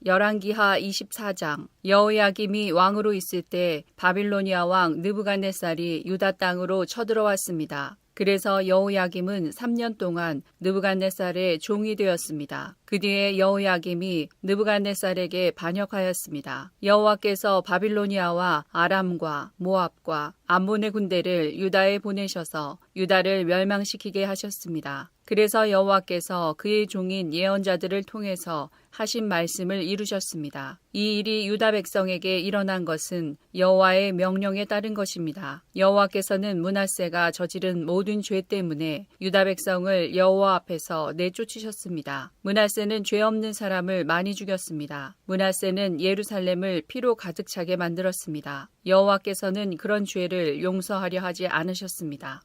열왕기하 24장. 여호야김이 왕으로 있을 때 바빌로니아 왕 느부갓네살이 유다 땅으로 쳐들어왔습니다. 그래서 여호야김은 3년 동안 느부갓네살의 종이 되었습니다. 그 뒤에 여호야김이 느부갓네살에게 반역하였습니다. 여호와께서 바빌로니아와 아람과 모압과 암몬의 군대를 유다에 보내셔서 유다를 멸망시키게 하셨습니다. 그래서 여호와께서 그의 종인 예언자들을 통해서 하신 말씀을 이루셨습니다. 이 일이 유다 백성에게 일어난 것은 여호와의 명령에 따른 것입니다. 여호와께서는 므낫세가 저지른 모든 죄 때문에 유다 백성을 여호와 앞에서 내쫓으셨습니다. 므낫세는 죄 없는 사람을 많이 죽였습니다. 므낫세는 예루살렘을 피로 가득 차게 만들었습니다. 여호와께서는 그런 죄를 용서하려 하지 않으셨습니다.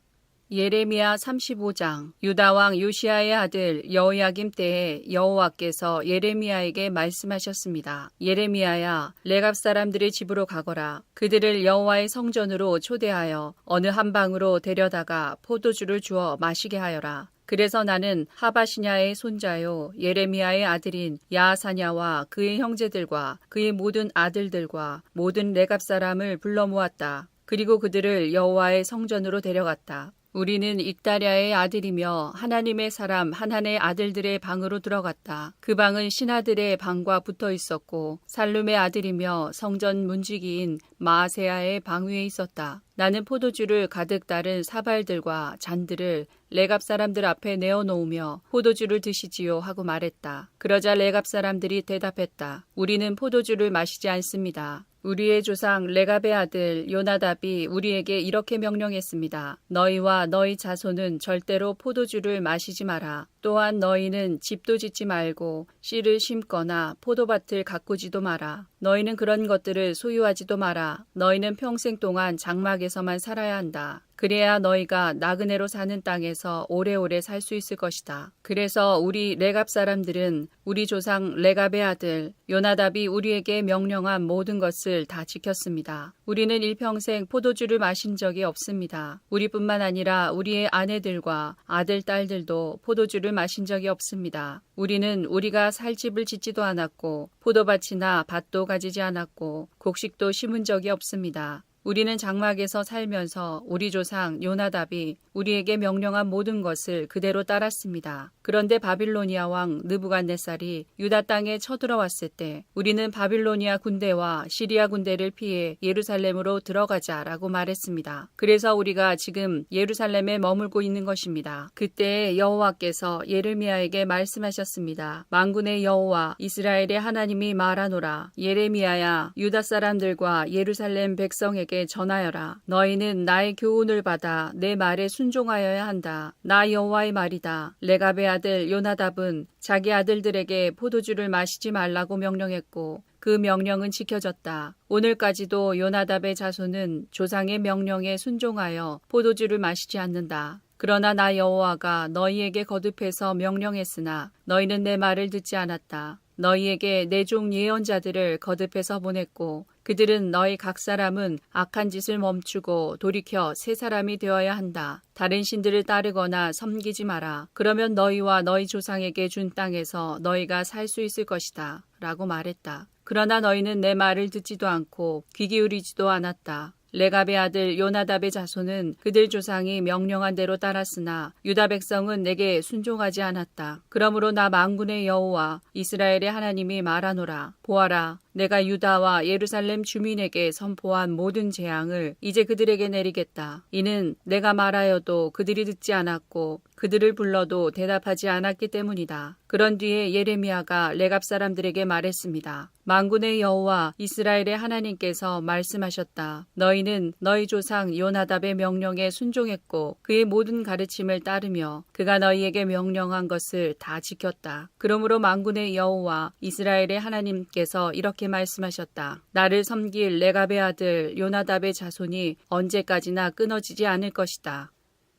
예레미야 35장. 유다 왕 요시야의 아들 여호야김 때에 여호와께서 예레미야에게 말씀하셨습니다. 예레미야야, 레갑 사람들의 집으로 가거라. 그들을 여호와의 성전으로 초대하여 어느 한 방으로 데려다가 포도주를 주어 마시게 하여라. 그래서 나는 하바시냐의 손자요 예레미야의 아들인 야사냐와 그의 형제들과 그의 모든 아들들과 모든 레갑 사람을 불러 모았다. 그리고 그들을 여호와의 성전으로 데려갔다. 우리는 익다랴의 아들이며 하나님의 사람 하난의 아들들의 방으로 들어갔다. 그 방은 신하들의 방과 붙어 있었고 살룸의 아들이며 성전 문지기인 마아세야의 방 위에 있었다. 나는 포도주를 가득 따른 사발들과 잔들을 레갑 사람들 앞에 내어놓으며 포도주를 드시지요 하고 말했다. 그러자 레갑 사람들이 대답했다. 우리는 포도주를 마시지 않습니다. 우리의 조상 레갑의 아들 요나답이 우리에게 이렇게 명령했습니다. 너희와 너희 자손은 절대로 포도주를 마시지 마라. 또한 너희는 집도 짓지 말고 씨를 심거나 포도밭을 가꾸지도 마라. 너희는 그런 것들을 소유하지도 마라. 너희는 평생 동안 장막에서만 살아야 한다. 그래야 너희가 나그네로 사는 땅에서 오래오래 살 수 있을 것이다. 그래서 우리 레갑 사람들은 우리 조상 레갑의 아들 요나답이 우리에게 명령한 모든 것을 다 지켰습니다. 우리는 일평생 포도주를 마신 적이 없습니다. 우리뿐만 아니라 우리의 아내들과 아들, 딸들도 포도주를 마신 적이 없습니다. 우리는 우리가 살 집을 짓지도 않았고 포도밭이나 밭도 가지지 않았고 곡식도 심은 적이 없습니다. 우리는 장막에서 살면서 우리 조상 요나답이 우리에게 명령한 모든 것을 그대로 따랐습니다. 그런데 바빌로니아 왕 느부갓네살이 유다 땅에 쳐들어왔을 때 우리는 바빌로니아 군대와 시리아 군대를 피해 예루살렘으로 들어가자라고 말했습니다. 그래서 우리가 지금 예루살렘에 머물고 있는 것입니다. 그때 여호와께서 예레미야에게 말씀하셨습니다. 만군의 여호와 이스라엘의 하나님이 말하노라. 예레미야야, 유다 사람들과 예루살렘 백성에게 전하여라. 너희는 나의 교훈을 받아 내 말에 순종하여야 한다. 나 여호와의 말이다. 레갑의 아들 요나답은 자기 아들들에게 포도주를 마시지 말라고 명령했고 그 명령은 지켜졌다. 오늘까지도 요나답의 자손은 조상의 명령에 순종하여 포도주를 마시지 않는다. 그러나 나 여호와가 너희에게 거듭해서 명령했으나 너희는 내 말을 듣지 않았다. 너희에게 내 종 예언자들을 거듭해서 보냈고 그들은 너희 각 사람은 악한 짓을 멈추고 돌이켜 새 사람이 되어야 한다. 다른 신들을 따르거나 섬기지 마라. 그러면 너희와 너희 조상에게 준 땅에서 너희가 살 수 있을 것이다. 라고 말했다. 그러나 너희는 내 말을 듣지도 않고 귀 기울이지도 않았다. 레갑의 아들 요나답의 자손은 그들 조상이 명령한 대로 따랐으나 유다 백성은 내게 순종하지 않았다. 그러므로 나 만군의 여호와 이스라엘의 하나님이 말하노라. 보아라, 내가 유다와 예루살렘 주민에게 선포한 모든 재앙을 이제 그들에게 내리겠다. 이는 내가 말하여도 그들이 듣지 않았고 그들을 불러도 대답하지 않았기 때문이다. 그런 뒤에 예레미야가 레갑 사람들에게 말했습니다. 만군의 여호와 이스라엘의 하나님께서 말씀하셨다. 너희는 너희 조상 요나답의 명령에 순종했고 그의 모든 가르침을 따르며 그가 너희에게 명령한 것을 다 지켰다. 그러므로 만군의 여호와 이스라엘의 하나님께서 이렇게 말씀하셨다. 나를 섬길 레갑의 아들 요나답의 자손이 언제까지나 끊어지지 않을 것이다.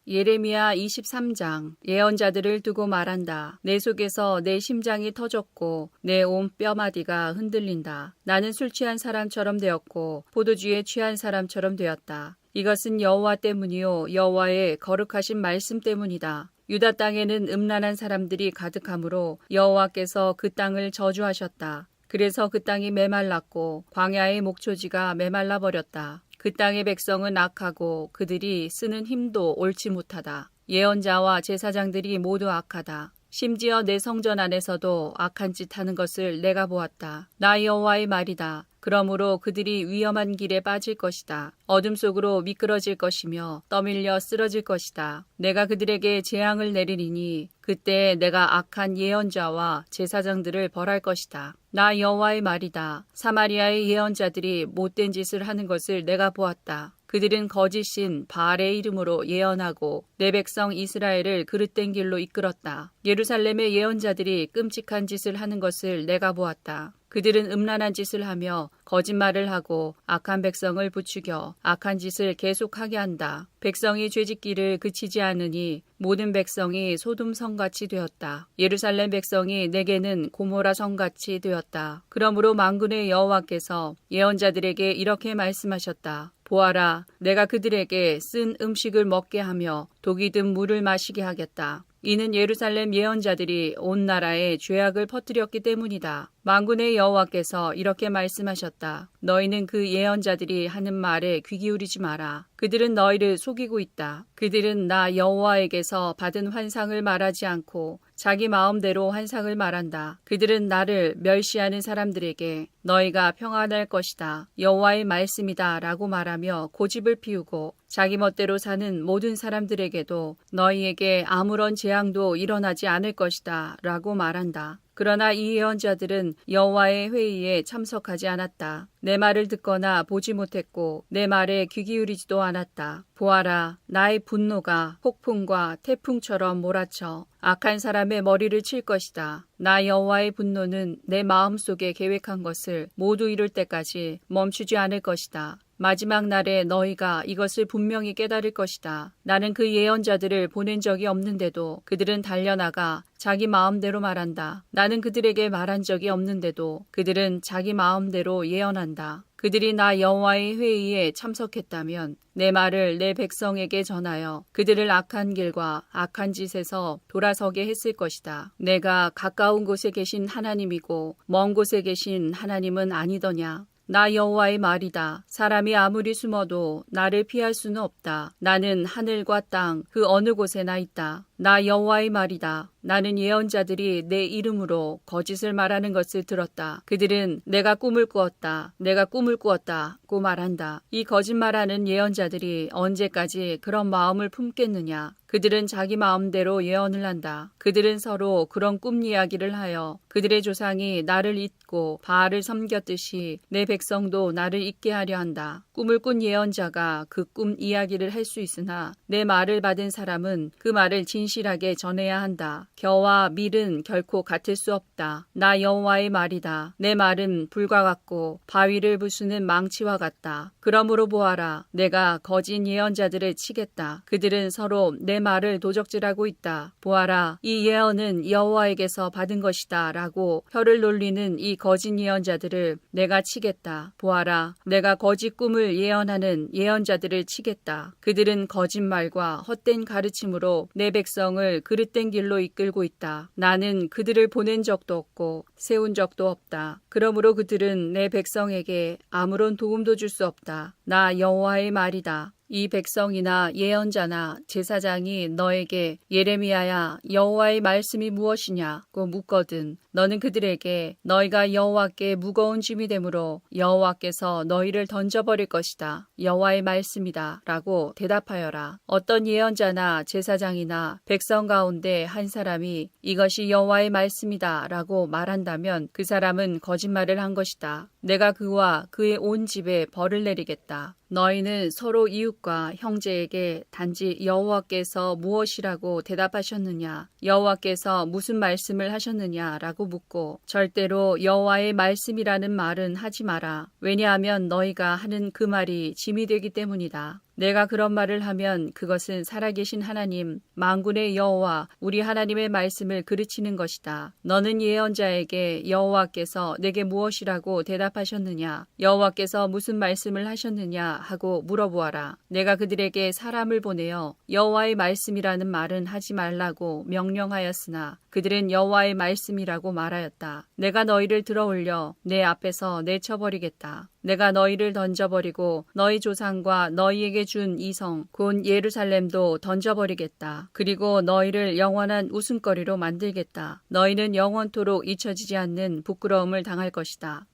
예레미야 23장. 예언자들을 두고 말한다. 내 속에서 내 심장이 터졌고 내 온 뼈마디가 흔들린다. 나는 술 취한 사람처럼 되었고 포도주에 취한 사람처럼 되었다. 이것은 여호와 때문이요 여호와의 거룩하신 말씀 때문이다. 유다 땅에는 음란한 사람들이 가득하므로 여호와께서 그 땅을 저주하셨다. 그래서 그 땅이 메말랐고 광야의 목초지가 메말라 버렸다. 그 땅의 백성은 악하고 그들이 쓰는 힘도 옳지 못하다. 예언자와 제사장들이 모두 악하다. 심지어 내 성전 안에서도 악한 짓 하는 것을 내가 보았다. 나 여호와의 말이다. 그러므로 그들이 위험한 길에 빠질 것이다. 어둠 속으로 미끄러질 것이며 떠밀려 쓰러질 것이다. 내가 그들에게 재앙을 내리리니 그때 내가 악한 예언자와 제사장들을 벌할 것이다. 나 여호와의 말이다. 사마리아의 예언자들이 못된 짓을 하는 것을 내가 보았다. 그들은 거짓신 바알의 이름으로 예언하고 내 백성 이스라엘을 그릇된 길로 이끌었다. 예루살렘의 예언자들이 끔찍한 짓을 하는 것을 내가 보았다. 그들은 음란한 짓을 하며 거짓말을 하고 악한 백성을 부추겨 악한 짓을 계속하게 한다. 백성이 죄짓기를 그치지 않으니 모든 백성이 소돔 성같이 되었다. 예루살렘 백성이 내게는 고모라 성같이 되었다. 그러므로 만군의 여호와께서 예언자들에게 이렇게 말씀하셨다. 보아라, 내가 그들에게 쓴 음식을 먹게 하며 독이 든 물을 마시게 하겠다. 이는 예루살렘 예언자들이 온 나라에 죄악을 퍼뜨렸기 때문이다. 만군의 여호와께서 이렇게 말씀하셨다. 너희는 그 예언자들이 하는 말에 귀 기울이지 마라. 그들은 너희를 속이고 있다. 그들은 나 여호와에게서 받은 환상을 말하지 않고 자기 마음대로 환상을 말한다. 그들은 나를 멸시하는 사람들에게 너희가 평안할 것이다. 여호와의 말씀이다 라고 말하며 고집을 피우고 자기 멋대로 사는 모든 사람들에게도 너희에게 아무런 재앙도 일어나지 않을 것이다 라고 말한다. 그러나 이 예언자들은 여호와의 회의에 참석하지 않았다. 내 말을 듣거나 보지 못했고 내 말에 귀 기울이지도 않았다. 보아라, 나의 분노가 폭풍과 태풍처럼 몰아쳐 악한 사람의 머리를 칠 것이다. 나 여호와의 분노는 내 마음속에 계획한 것을 모두 이룰 때까지 멈추지 않을 것이다. 마지막 날에 너희가 이것을 분명히 깨달을 것이다. 나는 그 예언자들을 보낸 적이 없는데도 그들은 달려나가 자기 마음대로 말한다. 나는 그들에게 말한 적이 없는데도 그들은 자기 마음대로 예언한다. 그들이 나 여호와의 회의에 참석했다면 내 말을 내 백성에게 전하여 그들을 악한 길과 악한 짓에서 돌아서게 했을 것이다. 내가 가까운 곳에 계신 하나님이고 먼 곳에 계신 하나님은 아니더냐. 나 여호와의 말이다. 사람이 아무리 숨어도 나를 피할 수는 없다. 나는 하늘과 땅 그 어느 곳에나 있다. 나 여호와의 말이다. 나는 예언자들이 내 이름으로 거짓을 말하는 것을 들었다. 그들은 내가 꿈을 꾸었다. 내가 꿈을 꾸었다고 말한다. 이 거짓말하는 예언자들이 언제까지 그런 마음을 품겠느냐. 그들은 자기 마음대로 예언을 한다. 그들은 서로 그런 꿈 이야기를 하여 그들의 조상이 나를 잊고 바알을 섬겼듯이 내 백성도 나를 잊게 하려 한다. 꿈을 꾼 예언자가 그 꿈 이야기를 할 수 있으나 내 말을 받은 사람은 그 말을 진실하게 전해야 한다. 겨와 밀은 결코 같을 수 없다. 나 여호와의 말이다. 내 말은 불과 같고 바위를 부수는 망치와 같다. 그러므로 보아라, 내가 거짓 예언자들을 치겠다. 그들은 서로 내 말을 도적질하고 있다. 보아라, 이 예언은 여호와에게서 받은 것이다 라고 혀를 놀리는 이 거짓 예언자들을 내가 치겠다. 보아라, 내가 거짓 꿈을 예언하는 예언자들을 치겠다. 그들은 거짓말과 헛된 가르침으로 내 백성을 그릇된 길로 이끌고 있다. 나는 그들을 보낸 적도 없고 세운 적도 없다. 그러므로 그들은 내 백성에게 아무런 도움도 줄 수 없다. 나 여호와의 말이다. 이 백성이나 예언자나 제사장이 너에게 예레미야야 여호와의 말씀이 무엇이냐고 묻거든 너는 그들에게 너희가 여호와께 무거운 짐이 되므로 여호와께서 너희를 던져버릴 것이다. 여호와의 말씀이다 라고 대답하여라. 어떤 예언자나 제사장이나 백성 가운데 한 사람이 이것이 여호와의 말씀이다 라고 말한다면 그 사람은 거짓말을 한 것이다. 내가 그와 그의 온 집에 벌을 내리겠다. 너희는 서로 이웃과 형제에게 단지 여호와께서 무엇이라고 대답하셨느냐, 여호와께서 무슨 말씀을 하셨느냐라고 묻고 절대로 여호와의 말씀이라는 말은 하지 마라. 왜냐하면 너희가 하는 그 말이 짐이 되기 때문이다. 내가 그런 말을 하면 그것은 살아계신 하나님, 만군의 여호와 우리 하나님의 말씀을 그르치는 것이다. 너는 예언자에게 여호와께서 내게 무엇이라고 대답하셨느냐, 여호와께서 무슨 말씀을 하셨느냐 하고 물어보아라. 내가 그들에게 사람을 보내어 여호와의 말씀이라는 말은 하지 말라고 명령하였으나 그들은 여호와의 말씀이라고 말하였다. 내가 너희를 들어올려 내 앞에서 내쳐버리겠다. 내가 너희를 던져버리고 너희 조상과 너희에게 준 이 성 곧 예루살렘도 던져버리겠다. 그리고 너희를 영원한 웃음거리로 만들겠다. 너희는 영원토록 잊혀지지 않는 부끄러움을 당할 것이다.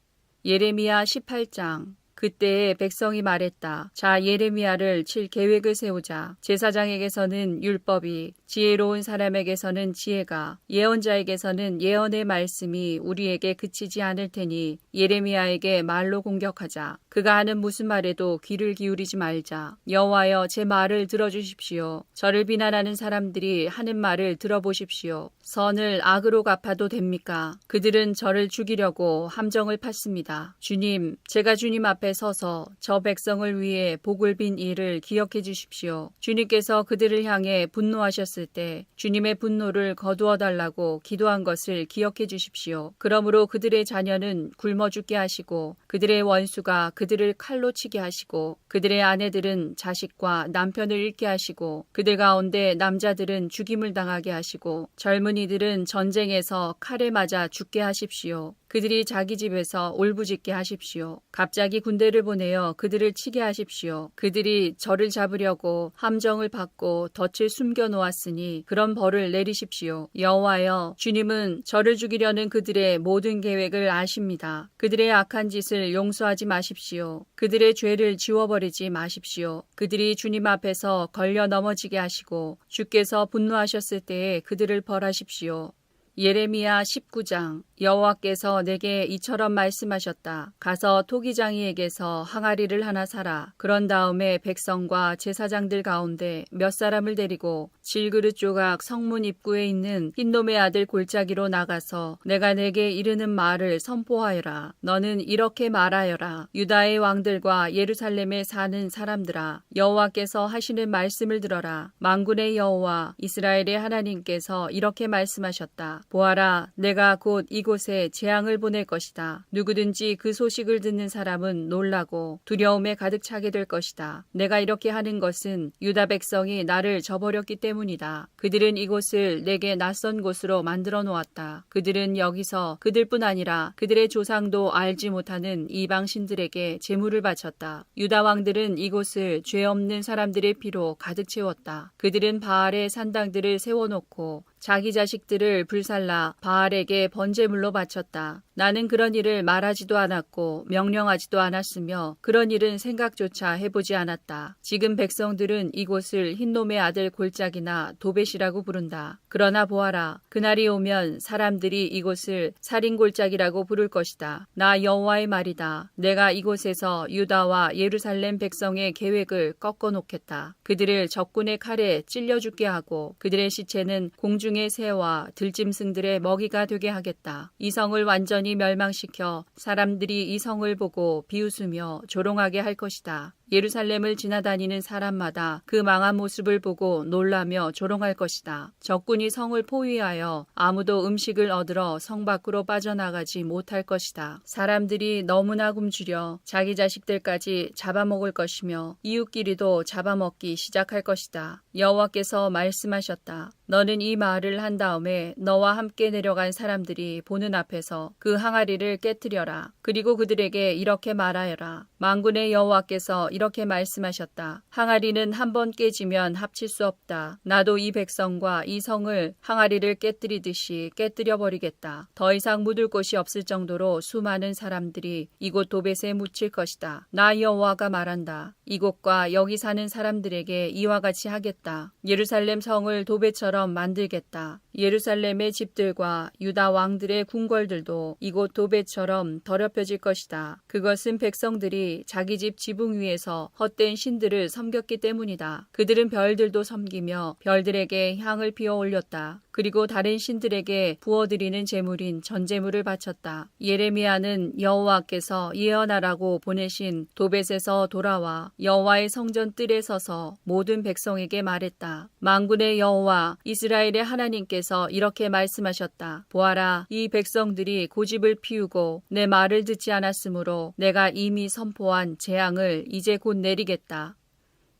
예레미야 18장. 그때에 백성이 말했다. 자, 예레미야를 칠 계획을 세우자. 제사장에게서는 율법이, 지혜로운 사람에게서는 지혜가, 예언자에게서는 예언의 말씀이 우리에게 그치지 않을 테니 예레미야에게 말로 공격하자. 그가 하는 무슨 말에도 귀를 기울이지 말자. 여호와여, 제 말을 들어주십시오. 저를 비난하는 사람들이 하는 말을 들어보십시오. 선을 악으로 갚아도 됩니까? 그들은 저를 죽이려고 함정을 팠습니다. 주님, 제가 주님 앞에 서서 저 백성을 위해 복을 빈 일을 기억해 주십시오. 주님께서 그들을 향해 분노하셨을 때 주님의 분노를 거두어 달라고 기도한 것을 기억해 주십시오. 그러므로 그들의 자녀는 굶어 죽게 하시고 그들의 원수가 그들을 칼로 치게 하시고 그들의 아내들은 자식과 남편을 잃게 하시고 그들 가운데 남자들은 죽임을 당하게 하시고 젊은이들은 전쟁에서 칼에 맞아 죽게 하십시오. 그들이 자기 집에서 울부짖게 하십시오. 갑자기 군대를 보내어 그들을 치게 하십시오. 그들이 저를 잡으려고 함정을 받고 덫을 숨겨 놓았으니 그런 벌을 내리십시오. 여호와여, 주님은 저를 죽이려는 그들의 모든 계획을 아십니다. 그들의 악한 짓을 용서하지 마십시오. 그들의 죄를 지워버리지 마십시오. 그들이 주님 앞에서 걸려 넘어지게 하시고 주께서 분노하셨을 때에 그들을 벌하십시오. 예레미야 19장. 여호와께서 내게 이처럼 말씀하셨다. 가서 토기장이에게서 항아리를 하나 사라. 그런 다음에 백성과 제사장들 가운데 몇 사람을 데리고 질그릇 조각 성문 입구에 있는 흰놈의 아들 골짜기로 나가서 내가 내게 이르는 말을 선포하여라. 너는 이렇게 말하여라. 유다의 왕들과 예루살렘에 사는 사람들아, 여호와께서 하시는 말씀을 들어라. 만군의 여호와 이스라엘의 하나님께서 이렇게 말씀하셨다. 보아라, 내가 곧 이곳에 재앙을 보낼 것이다. 누구든지 그 소식을 듣는 사람은 놀라고 두려움에 가득 차게 될 것이다. 내가 이렇게 하는 것은 유다 백성이 나를 저버렸기 때문이다. 그들은 이곳을 내게 낯선 곳으로 만들어 놓았다. 그들은 여기서 그들뿐 아니라 그들의 조상도 알지 못하는 이방 신들에게 제물을 바쳤다. 유다 왕들은 이곳을 죄 없는 사람들의 피로 가득 채웠다. 그들은 바알의 산당들을 세워놓고 자기 자식들을 불살라 바알에게 번제물로 바쳤다. 나는 그런 일을 말하지도 않았고 명령하지도 않았으며 그런 일은 생각조차 해보지 않았다. 지금 백성들은 이곳을 흰놈의 아들 골짜기나 도벳이라고 부른다. 그러나 보아라, 그날이 오면 사람들이 이곳을 살인골짜기라고 부를 것이다. 나 여호와의 말이다. 내가 이곳에서 유다와 예루살렘 백성의 계획을 꺾어놓겠다. 그들을 적군의 칼에 찔려 죽게 하고 그들의 시체는 공중의 새와 들짐승들의 먹이가 되게 하겠다. 이 성을 완전히 멸망시켜 사람들이 이 성을 보고 비웃으며 조롱하게 할 것이다. 예루살렘을 지나다니는 사람마다 그 망한 모습을 보고 놀라며 조롱할 것이다. 적군이 성을 포위하여 아무도 음식을 얻으러 성 밖으로 빠져나가지 못할 것이다. 사람들이 너무나 굶주려 자기 자식들까지 잡아먹을 것이며 이웃끼리도 잡아먹기 시작할 것이다. 여호와께서 말씀하셨다. 너는 이 말을 한 다음에 너와 함께 내려간 사람들이 보는 앞에서 그 항아리를 깨뜨려라. 그리고 그들에게 이렇게 말하여라. 만군의 여호와께서 이렇게 말씀하셨다. 항아리는 한 번 깨지면 합칠 수 없다. 나도 이 백성과 이 성을 항아리를 깨뜨리듯이 깨뜨려 버리겠다. 더 이상 묻을 곳이 없을 정도로 수많은 사람들이 이곳 도벳에 묻힐 것이다. 나 여호와가 말한다. 이곳과 여기 사는 사람들에게 이와 같이 하겠다. 예루살렘 성을 도벳처럼 만들겠다. 예루살렘의 집들과 유다 왕들의 궁궐들도 이곳 도벳처럼 더럽혀질 것이다. 그것은 백성들이 자기 집 지붕 위에서 헛된 신들을 섬겼기 때문이다. 그들은 별들도 섬기며 별들에게 향을 피워 올렸다. 그리고 다른 신들에게 부어드리는 제물인 전제물을 바쳤다. 예레미야는 여호와께서 예언하라고 보내신 도벳에서 돌아와 여호와의 성전 뜰에 서서 모든 백성에게 말했다. 만군의 여호와 이스라엘의 하나님께서 이렇게 말씀하셨다. 보아라, 이 백성들이 고집을 피우고 내 말을 듣지 않았으므로 내가 이미 선포한 재앙을 이제 곧 내리겠다.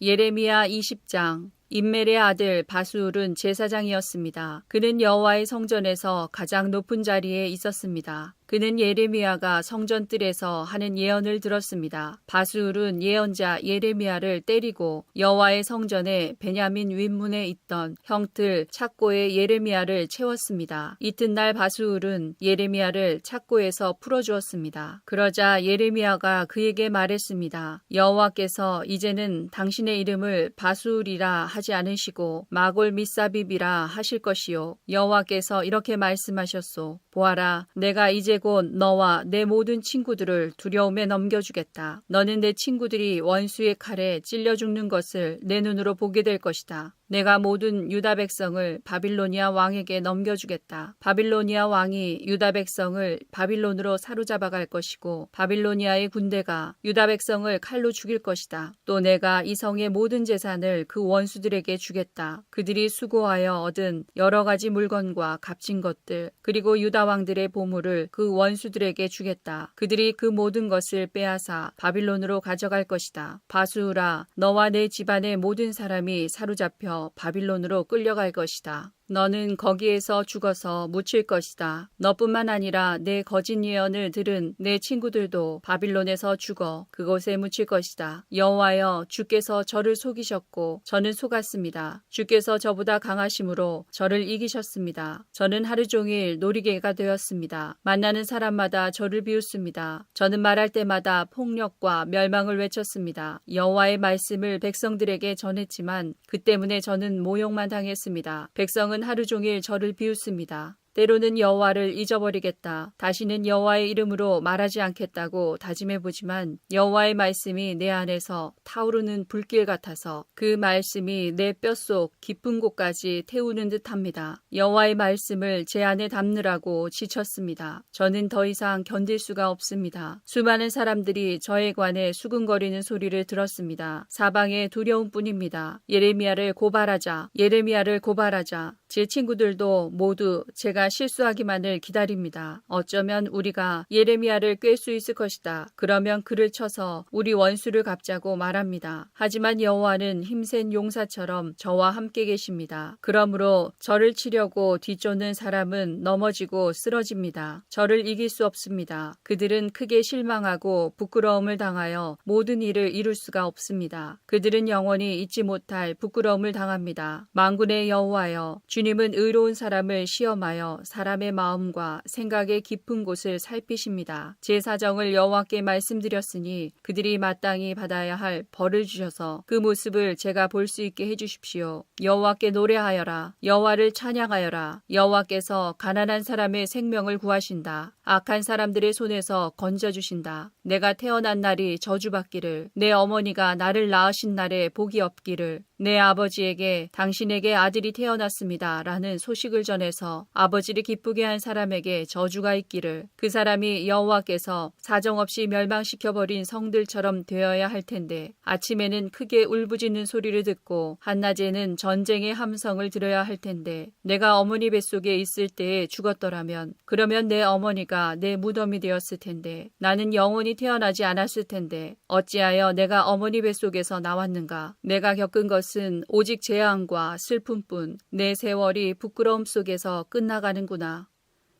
예레미야 20장. 임멜의 아들 바수울은 제사장이었습니다. 그는 여호와의 성전에서 가장 높은 자리에 있었습니다. 그는 예레미야가 성전뜰에서 하는 예언을 들었습니다. 바수울은 예언자 예레미야를 때리고 여호와의 성전에 베냐민 윗문에 있던 형틀 착고에 예레미야를 채웠습니다. 이튿날 바수울은 예레미야를 착고에서 풀어주었습니다. 그러자 예레미야가 그에게 말했습니다. 여호와께서 이제는 당신의 이름을 바수울이라 하지 않으시고 마골 미사빕이라 하실 것이요. 여호와께서 이렇게 말씀하셨소. 보아라, 내가 이제 곧 너와 내 모든 친구들을 두려움에 넘겨주겠다. 너는 내 친구들이 원수의 칼에 찔려 죽는 것을 내 눈으로 보게 될 것이다. 내가 모든 유다 백성을 바빌로니아 왕에게 넘겨주겠다. 바빌로니아 왕이 유다 백성을 바빌론으로 사로잡아 갈 것이고 바빌로니아의 군대가 유다 백성을 칼로 죽일 것이다. 또 내가 이 성의 모든 재산을 그 원수들에게 주겠다. 그들이 수고하여 얻은 여러 가지 물건과 값진 것들 그리고 유다 왕들의 보물을 그 원수들에게 주겠다. 그들이 그 모든 것을 빼앗아 바빌론으로 가져갈 것이다. 바수울아, 너와 내 집안의 모든 사람이 사로잡혀 바빌론으로 끌려갈 것이다. 너는 거기에서 죽어서 묻힐 것이다. 너뿐만 아니라 내 거짓 예언을 들은 내 친구들도 바빌론에서 죽어 그곳에 묻힐 것이다. 여호와여, 주께서 저를 속이셨고 저는 속았습니다. 주께서 저보다 강하심으로 저를 이기셨습니다. 저는 하루 종일 놀이개가 되었습니다. 만나는 사람마다 저를 비웃습니다. 저는 말할 때마다 폭력과 멸망을 외쳤습니다. 여호와의 말씀을 백성들에게 전했지만 그 때문에 저는 모욕만 당했습니다. 백성은 하루 종일 저를 비웃습니다. 때로는 여호와를 잊어버리겠다. 다시는 여호와의 이름으로 말하지 않겠다고 다짐해보지만 여호와의 말씀이 내 안에서 타오르는 불길 같아서 그 말씀이 내 뼛속 깊은 곳까지 태우는 듯합니다. 여호와의 말씀을 제 안에 담느라고 지쳤습니다. 저는 더 이상 견딜 수가 없습니다. 수많은 사람들이 저에 관해 수근거리는 소리를 들었습니다. 사방에 두려움뿐입니다. 예레미야를 고발하자. 예레미야를 고발하자. 제 친구들도 모두 제가 실수하기만을 기다립니다. 어쩌면 우리가 예레미야를 꿰 수 있을 것이다. 그러면 그를 쳐서 우리 원수를 갚자고 말합니다. 하지만 여호와는 힘센 용사처럼 저와 함께 계십니다. 그러므로 저를 치려고 뒤쫓는 사람은 넘어지고 쓰러집니다. 저를 이길 수 없습니다. 그들은 크게 실망하고 부끄러움을 당하여 모든 일을 이룰 수가 없습니다. 그들은 영원히 잊지 못할 부끄러움을 당합니다. 만군의 여호와여, 주님은 의로운 사람을 시험하여 사람의 마음과 생각의 깊은 곳을 살피십니다. 제 사정을 여호와께 말씀드렸으니 그들이 마땅히 받아야 할 벌을 주셔서 그 모습을 제가 볼 수 있게 해주십시오. 여호와께 노래하여라. 여호와를 찬양하여라. 여호와께서 가난한 사람의 생명을 구하신다. 악한 사람들의 손에서 건져주신다. 내가 태어난 날이 저주받기를, 내 어머니가 나를 낳으신 날에 복이 없기를, 내 아버지에게 당신에게 아들이 태어났습니다 라는 소식을 전해서 아버지를 기쁘게 한 사람에게 저주가 있기를, 그 사람이 여호와께서 사정없이 멸망시켜버린 성들처럼 되어야 할 텐데 아침에는 크게 울부짖는 소리를 듣고 한낮에는 전쟁의 함성을 들어야 할 텐데 내가 어머니 뱃속에 있을 때에 죽었더라면 그러면 내 어머니가 내 무덤이 되었을 텐데 나는 영원히 태어나지 않았을 텐데 어찌하여 내가 어머니 뱃속에서 나왔는가. 내가 겪은 것은 오직 재앙과 슬픔뿐. 내 세월이 부끄러움 속에서 끝나가는구나.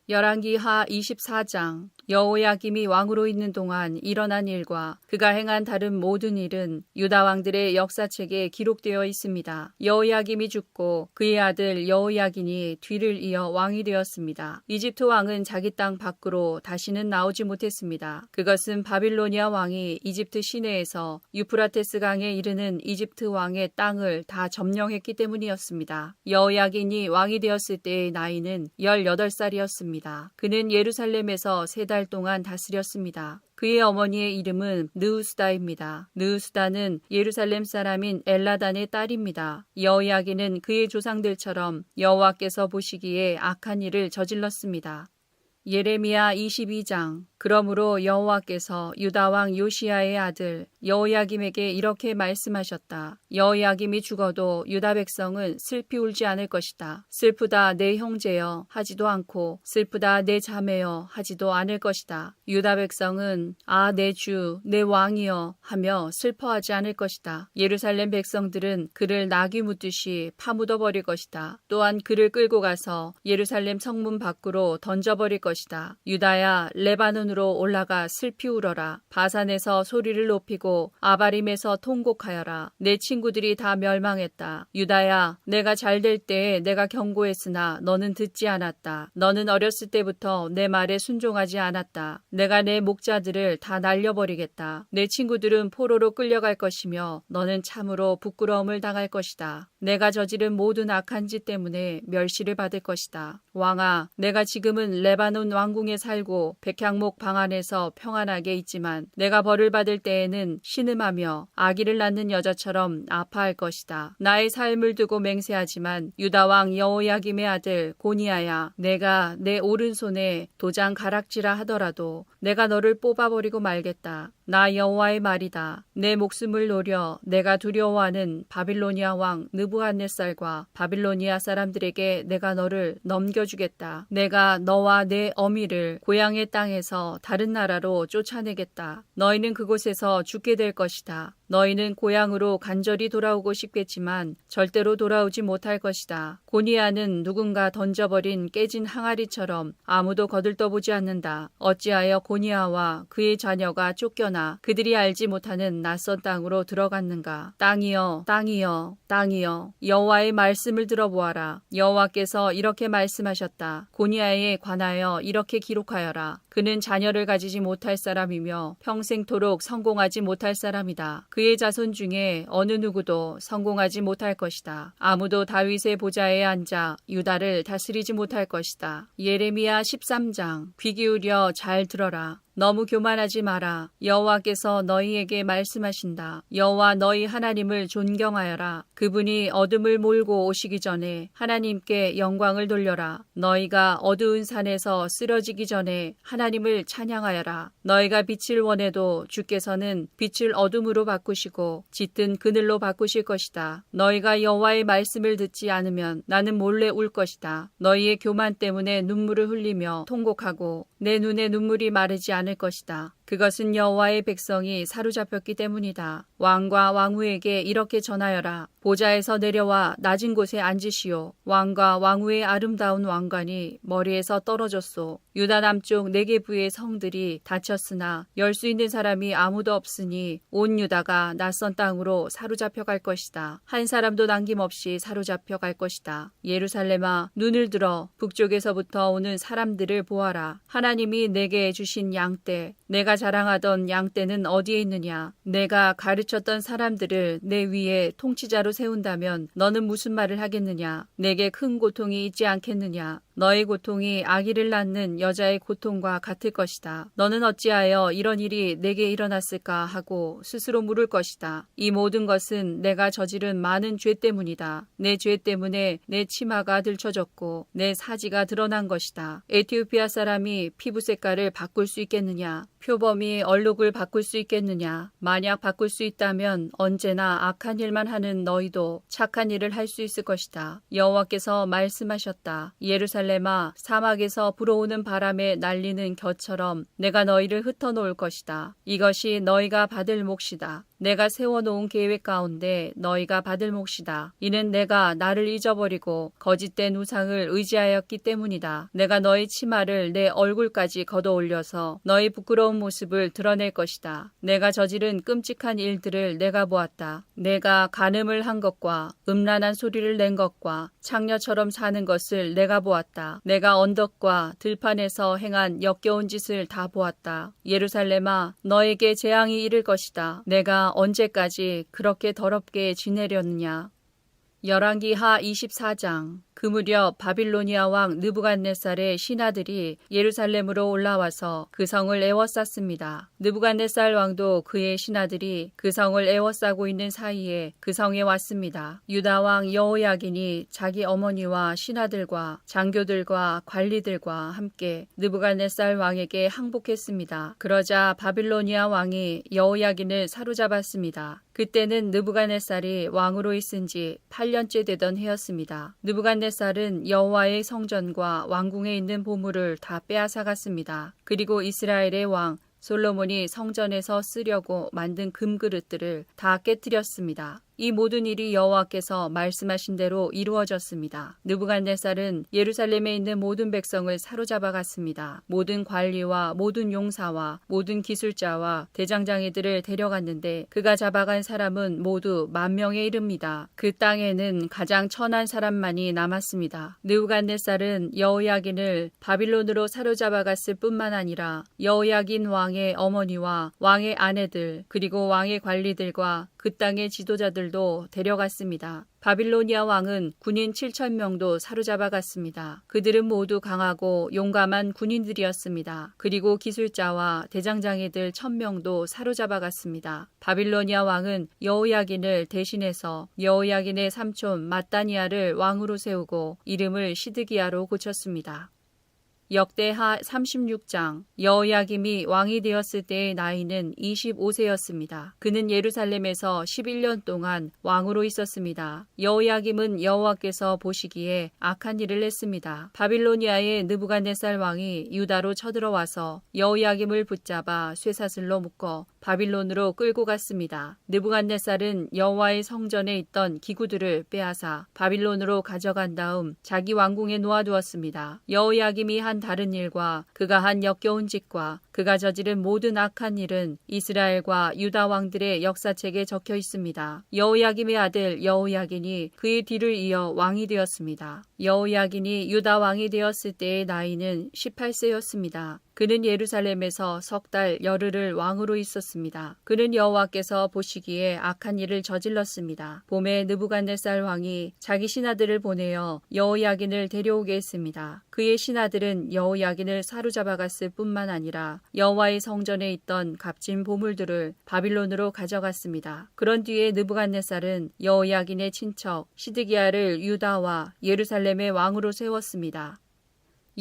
열왕기하 24장. 여호야김이 왕으로 있는 동안 일어난 일과 그가 행한 다른 모든 일은 유다 왕들의 역사책에 기록되어 있습니다. 여호야김이 죽고 그의 아들 여호야긴이 뒤를 이어 왕이 되었습니다. 이집트 왕은 자기 땅 밖으로 다시는 나오지 못했습니다. 그것은 바빌로니아 왕이 이집트 시내에서 유프라테스 강에 이르는 이집트 왕의 땅을 다 점령했기 때문이었습니다. 여호야긴이 왕이 되었을 때의 나이는 18살이었습니다. 그는 예루살렘에서 3달 동안 다스렸습니다. 그의 어머니의 이름은 느우스다입니다. 느우스다는 예루살렘 사람인 엘라단의 딸입니다. 여호야긴은 그의 조상들처럼 여호와께서 보시기에 악한 일을 저질렀습니다. 예레미야 22장. 그러므로 여호와께서 유다 왕 요시야의 아들 여호야김에게 이렇게 말씀하셨다. 여호야김이 죽어도 유다 백성은 슬피 울지 않을 것이다. 슬프다 내 형제여 하지도 않고 슬프다 내 자매여 하지도 않을 것이다. 유다 백성은 아 내 주 내 왕이여 하며 슬퍼하지 않을 것이다. 예루살렘 백성들은 그를 나귀 묻듯이 파묻어 버릴 것이다. 또한 그를 끌고 가서 예루살렘 성문 밖으로 던져버릴 것이다. 유다야 레바논으로 올라가 슬피 울어라. 바산에서 소리를 높이고 아바림에서 통곡하여라. 내 친구들이 다 멸망했다. 유다야 내가 잘 될 때에 내가 경고했으나 너는 듣지 않았다. 너는 어렸을 때부터 내 말에 순종하지 않았다. 내가 내 목자들을 다 날려버리겠다. 내 친구들은 포로로 끌려갈 것이며 너는 참으로 부끄러움을 당할 것이다. 내가 저지른 모든 악한 짓 때문에 멸시를 받을 것이다. 왕아, 내가 지금은 레바논 왕궁에 살고 백향목 방 안에서 평안하게 있지만 내가 벌을 받을 때에는 신음하며 아기를 낳는 여자처럼 아파할 것이다. 나의 삶을 두고 맹세하지만 유다 왕 여호야김의 아들 고니야야, 내가 내 오른손에 도장 가락지라 하더라도 내가 너를 뽑아버리고 말겠다. 나 여호와의 말이다. 내 목숨을 노려 내가 두려워하는 바빌로니아 왕 느부갓네살과 바빌로니아 사람들에게 내가 너를 넘겨주겠다. 내가 너와 내 어미를 고향의 땅에서 다른 나라로 쫓아내겠다. 너희는 그곳에서 죽게 될 것이다. 너희는 고향으로 간절히 돌아오고 싶겠지만 절대로 돌아오지 못할 것이다. 고니야는 누군가 던져버린 깨진 항아리처럼 아무도 거들떠보지 않는다. 어찌하여 고니야와 그의 자녀가 쫓겨나 그들이 알지 못하는 낯선 땅으로 들어갔는가. 땅이여, 땅이여, 땅이여, 여호와의 말씀을 들어보아라. 여호와께서 이렇게 말씀하셨다. 고니야에 관하여 이렇게 기록하여라. 그는 자녀를 가지지 못할 사람이며 평생토록 성공하지 못할 사람이다. 그의 자손 중에 어느 누구도 성공하지 못할 것이다. 아무도 다윗의 보좌에 앉아 유다를 다스리지 못할 것이다. 예레미야 13장. 귀 기울여 잘 들어라. 너무 교만하지 마라. 여호와께서 너희에게 말씀하신다. 여호와 너희 하나님을 존경하여라. 그분이 어둠을 몰고 오시기 전에 하나님께 영광을 돌려라. 너희가 어두운 산에서 쓰러지기 전에 하나님을 찬양하여라. 너희가 빛을 원해도 주께서는 빛을 어둠으로 바꾸시고 짙은 그늘로 바꾸실 것이다. 너희가 여호와의 말씀을 듣지 않으면 나는 몰래 울 것이다. 너희의 교만 때문에 눈물을 흘리며 통곡하고 내 눈에 눈물이 마르지 않을 것이다. 그것은 여호와의 백성이 사로잡혔기 때문이다. 왕과 왕후에게 이렇게 전하여라. 보좌에서 내려와 낮은 곳에 앉으시오. 왕과 왕후의 아름다운 왕관이 머리에서 떨어졌소. 유다 남쪽 네게부의 성들이 닫혔으나 열 수 있는 사람이 아무도 없으니 온 유다가 낯선 땅으로 사로잡혀 갈 것이다. 한 사람도 남김없이 사로잡혀 갈 것이다. 예루살렘아, 눈을 들어 북쪽에서부터 오는 사람들을 보아라. 하나님이 내게 주신 양떼, 내가 자랑하던 양떼는 어디에 있느냐? 내가 가르쳤던 사람들을 내 위에 통치자로 세운다면 너는 무슨 말을 하겠느냐? 내게 큰 고통이 있지 않겠느냐? 너의 고통이 아기를 낳는 여자의 고통과 같을 것이다. 너는 어찌하여 이런 일이 내게 일어났을까 하고 스스로 물을 것이다. 이 모든 것은 내가 저지른 많은 죄 때문이다. 내 죄 때문에 내 치마가 들춰졌고 내 사지가 드러난 것이다. 에티오피아 사람이 피부 색깔을 바꿀 수 있겠느냐? 표범이 얼룩을 바꿀 수 있겠느냐? 만약 바꿀 수 있다면 언제나 악한 일만 하는 너희도 착한 일을 할 수 있을 것이다. 여호와께서 말씀하셨다. 예루살렘아, 사막에서 불어오는 바람에 날리는 겨처럼 내가 너희를 흩어놓을 것이다. 이것이 너희가 받을 몫이다. 내가 세워놓은 계획 가운데 너희가 받을 몫이다. 이는 내가 나를 잊어버리고 거짓된 우상을 의지하였기 때문이다. 내가 너희 치마를 내 얼굴까지 걷어올려서 너희 부끄러운 모습을 드러낼 것이다. 내가 저지른 끔찍한 일들을 내가 보았다. 내가 간음을 한 것과 음란한 소리를 낸 것과 창녀처럼 사는 것을 내가 보았다. 내가 언덕과 들판에서 행한 역겨운 짓을 다 보았다. 예루살렘아, 너에게 재앙이 이를 것이다. 내가 언제까지 그렇게 더럽게 지내려느냐? 열왕기하 24장. 그 무렵 바빌로니아 왕 느부갓네살의 신하들이 예루살렘으로 올라와서 그 성을 에워쌌습니다. 느부갓네살 왕도 그의 신하들이 그 성을 에워싸고 있는 사이에 그 성에 왔습니다. 유다 왕 여호야긴이 자기 어머니와 신하들과 장교들과 관리들과 함께 느부갓네살 왕에게 항복했습니다. 그러자 바빌로니아 왕이 여호야긴을 사로잡았습니다. 그때는 느부갓네살이 왕으로 있은 지 8년째 되던 해였습니다. 느부갓네살은 여호와의 성전과 왕궁에 있는 보물을 다 빼앗아갔습니다. 그리고 이스라엘의 왕 솔로몬이 성전에서 쓰려고 만든 금그릇들을 다 깨뜨렸습니다. 이 모든 일이 여호와께서 말씀하신 대로 이루어졌습니다. 느부갓네살은 예루살렘에 있는 모든 백성을 사로잡아갔습니다. 모든 관리와 모든 용사와 모든 기술자와 대장장이들을 데려갔는데 그가 잡아간 사람은 모두 10,000명에 이릅니다. 그 땅에는 가장 천한 사람만이 남았습니다. 느부갓네살은 여호야긴을 바빌론으로 사로잡아갔을 뿐만 아니라 여호야긴 왕의 어머니와 왕의 아내들 그리고 왕의 관리들과 그 땅의 지도자들도 데려갔습니다. 바빌로니아 왕은 군인 7,000명도 사로잡아갔습니다. 그들은 모두 강하고 용감한 군인들이었습니다. 그리고 기술자와 대장장이들 1,000명도 사로잡아갔습니다. 바빌로니아 왕은 여호야긴을 대신해서 여호야긴의 삼촌 마따니아를 왕으로 세우고 이름을 시드기야로 고쳤습니다. 역대하 36장 여호야김이 왕이 되었을 때의 나이는 25세였습니다. 그는 예루살렘에서 11년 동안 왕으로 있었습니다. 여호야김은 여호와께서 보시기에 악한 일을 했습니다. 바빌로니아의 느부갓네살 왕이 유다로 쳐들어와서 여호야김을 붙잡아 쇠사슬로 묶어 바빌론으로 끌고 갔습니다. 느부갓네살은 여호와의 성전에 있던 기구들을 빼앗아 바빌론으로 가져간 다음 자기 왕궁에 놓아두었습니다. 여호야김이 한 다른 일과 그가 한 역겨운 짓과 그가 저지른 모든 악한 일은 이스라엘과 유다 왕들의 역사책에 적혀 있습니다. 여호야김의 아들 여호야긴이 그의 뒤를 이어 왕이 되었습니다. 여호야긴이 유다 왕이 되었을 때의 나이는 18세였습니다. 그는 예루살렘에서 3달 열흘을 왕으로 있었습니다. 그는 여호와께서 보시기에 악한 일을 저질렀습니다. 봄에 느부갓네살 왕이 자기 신하들을 보내어 여호야긴을 데려오게 했습니다. 그의 신하들은 여호야긴을 사로잡아갔을 뿐만 아니라 여호와의 성전에 있던 값진 보물들을 바빌론으로 가져갔습니다. 그런 뒤에 느부갓네살은 여호야긴의 친척 시드기야를 유다와 예루살렘의 왕으로 세웠습니다.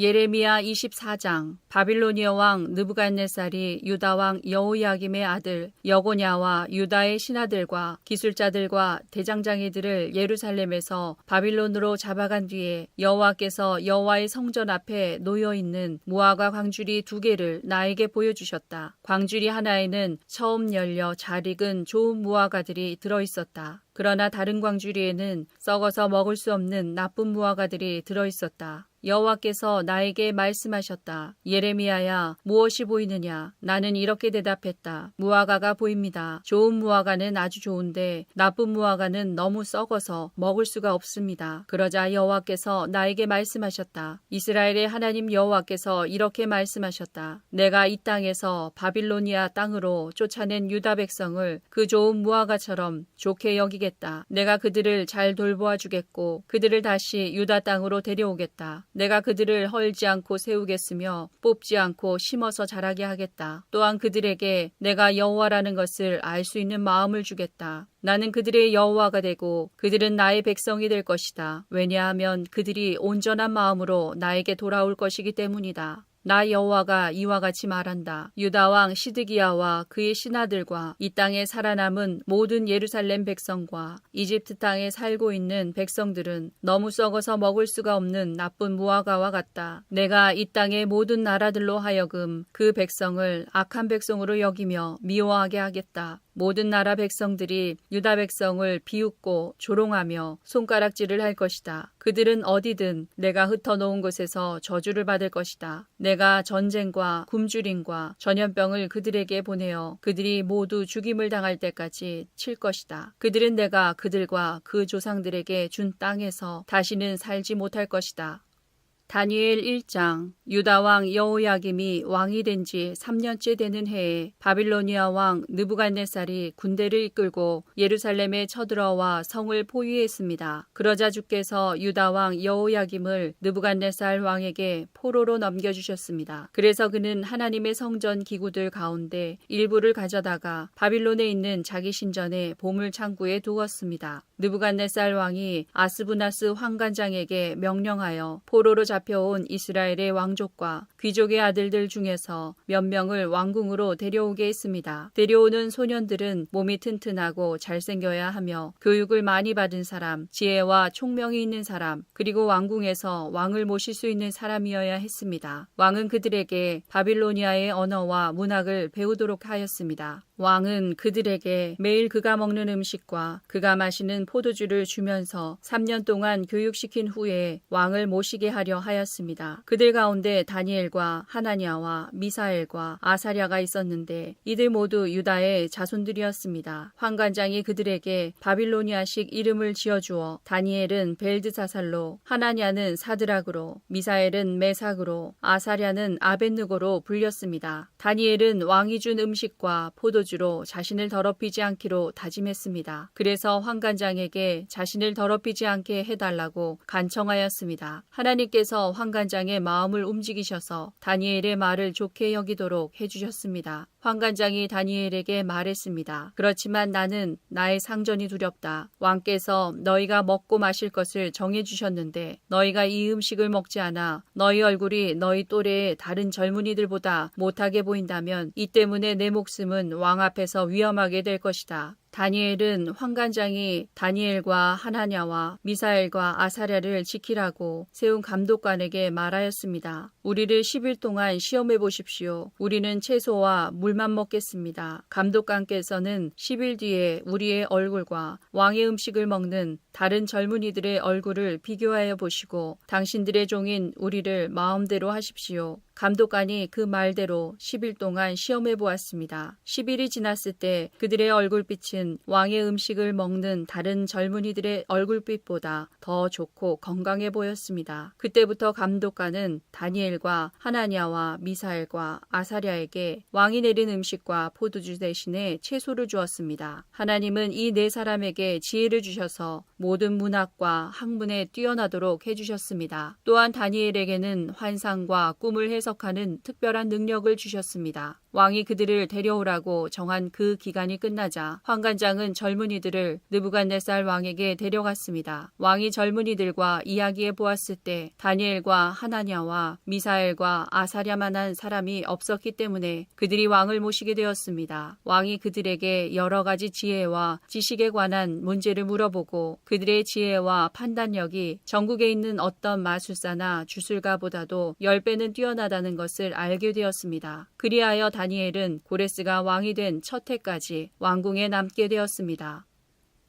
예레미야 24장 바빌로니아 왕 느부갓네살이 유다 왕 여호야김의 아들 여고냐와 유다의 신하들과 기술자들과 대장장이들을 예루살렘에서 바빌론으로 잡아간 뒤에 여호와께서 여호와의 성전 앞에 놓여있는 무화과 광주리 2개를 나에게 보여주셨다. 광주리 하나에는 처음 열려 잘 익은 좋은 무화과들이 들어있었다. 그러나 다른 광주리에는 썩어서 먹을 수 없는 나쁜 무화과들이 들어있었다. 여호와께서 나에게 말씀하셨다. 예레미야야, 무엇이 보이느냐? 나는 이렇게 대답했다. 무화과가 보입니다. 좋은 무화과는 아주 좋은데 나쁜 무화과는 너무 썩어서 먹을 수가 없습니다. 그러자 여호와께서 나에게 말씀하셨다. 이스라엘의 하나님 여호와께서 이렇게 말씀하셨다. 내가 이 땅에서 바빌로니아 땅으로 쫓아낸 유다 백성을 그 좋은 무화과처럼 좋게 여기겠다. 내가 그들을 잘 돌보아 주겠고 그들을 다시 유다 땅으로 데려오겠다. 내가 그들을 헐지 않고 세우겠으며 뽑지 않고 심어서 자라게 하겠다. 또한 그들에게 내가 여호와라는 것을 알 수 있는 마음을 주겠다. 나는 그들의 여호와가 되고 그들은 나의 백성이 될 것이다. 왜냐하면 그들이 온전한 마음으로 나에게 돌아올 것이기 때문이다. 나 여호와가 이와 같이 말한다. 유다 왕 시드기야와 그의 신하들과 이 땅에 살아남은 모든 예루살렘 백성과 이집트 땅에 살고 있는 백성들은 너무 썩어서 먹을 수가 없는 나쁜 무화과와 같다. 내가 이 땅의 모든 나라들로 하여금 그 백성을 악한 백성으로 여기며 미워하게 하겠다. 모든 나라 백성들이 유다 백성을 비웃고 조롱하며 손가락질을 할 것이다. 그들은 어디든 내가 흩어놓은 곳에서 저주를 받을 것이다. 내가 전쟁과 굶주림과 전염병을 그들에게 보내어 그들이 모두 죽임을 당할 때까지 칠 것이다. 그들은 내가 그들과 그 조상들에게 준 땅에서 다시는 살지 못할 것이다. 다니엘 1장. 유다 왕 여호야김이 왕이 된 지 3년째 되는 해에 바빌로니아 왕 느부갓네살이 군대를 이끌고 예루살렘에 쳐들어와 성을 포위했습니다. 그러자 주께서 유다 왕 여호야김을 느부갓네살 왕에게 포로로 넘겨주셨습니다. 그래서 그는 하나님의 성전 기구들 가운데 일부를 가져다가 바빌론에 있는 자기 신전의 보물 창고에 두었습니다. 느부갓네살 왕이 아스부나스 환관장에게 명령하여 포로로 잡혀온 이스라엘의 왕족과 귀족의 아들들 중에서 몇 명을 왕궁으로 데려오게 했습니다. 데려오는 소년들은 몸이 튼튼하고 잘생겨야 하며 교육을 많이 받은 사람, 지혜와 총명이 있는 사람, 그리고 왕궁에서 왕을 모실 수 있는 사람이어야 했습니다. 왕은 그들에게 바빌로니아의 언어와 문학을 배우도록 하였습니다. 왕은 그들에게 매일 그가 먹는 음식과 그가 마시는 포도주를 주면서 3년 동안 교육시킨 후에 왕을 모시게 하려 하였습니다. 그들 가운데 다니엘과 하나냐와 미사엘과 아사랴가 있었는데 이들 모두 유다의 자손들이었습니다. 환관장이 그들에게 바빌로니아식 이름을 지어주어 다니엘은 벨드사살로, 하나냐는 사드락으로, 미사엘은 메삭으로, 아사랴는 아벳느고로 불렸습니다. 다니엘은 왕이 준 음식과 포도주로 자신을 더럽히지 않기로 다짐했습니다. 그래서 환관장에게 자신을 더럽히지 않게 해달라고 간청하였습니다. 하나님께서 환관장의 마음을 움직이셔서 다니엘의 말을 좋게 여기도록 해주셨습니다. 환관장이 다니엘에게 말했습니다. 그렇지만 나는 나의 상전이 두렵다. 왕께서 너희가 먹고 마실 것을 정해주셨는데 너희가 이 음식을 먹지 않아 너희 얼굴이 너희 또래의 다른 젊은이들보다 못하게 보인다면 이 때문에 내 목숨은 왕 앞에서 위험하게 될 것이다. 다니엘은 환관장이 다니엘과 하나냐와 미사엘과 아사랴를 지키라고 세운 감독관에게 말하였습니다. 우리를 10일 동안 시험해 보십시오. 우리는 채소와 물만 먹겠습니다. 감독관께서는 10일 뒤에 우리의 얼굴과 왕의 음식을 먹는 다른 젊은이들의 얼굴을 비교하여 보시고 당신들의 종인 우리를 마음대로 하십시오. 감독관이 그 말대로 10일 동안 시험해 보았습니다. 10일이 지났을 때 그들의 얼굴빛은 왕의 음식을 먹는 다른 젊은이들의 얼굴빛보다 더 좋고 건강해 보였습니다. 그때부터 감독관은 다니엘과 하나냐와 미사엘과 아사랴에게 왕이 내린 음식과 포도주 대신에 채소를 주었습니다. 하나님은 이 네 사람에게 지혜를 주셔서 모든 문학과 학문에 뛰어나도록 해주셨습니다. 또한 다니엘에게는 환상과 꿈을 해석하는 특별한 능력을 주셨습니다. 왕이 그들을 데려오라고 정한 그 기간이 끝나자 환관장은 젊은이들을 느부갓네살 왕에게 데려갔습니다. 왕이 젊은이들과 이야기해 보았을 때 다니엘과 하나냐와 미사엘과 아사랴만한 사람이 없었기 때문에 그들이 왕을 모시게 되었습니다. 왕이 그들에게 여러 가지 지혜와 지식에 관한 문제를 물어보고 그들의 지혜와 판단력이 전국에 있는 어떤 마술사나 주술가보다도 10배는 뛰어나다는 것을 알게 되었습니다. 그리하여 다니엘은 고레스가 왕이 된 첫 해까지 왕궁에 남게 되었습니다.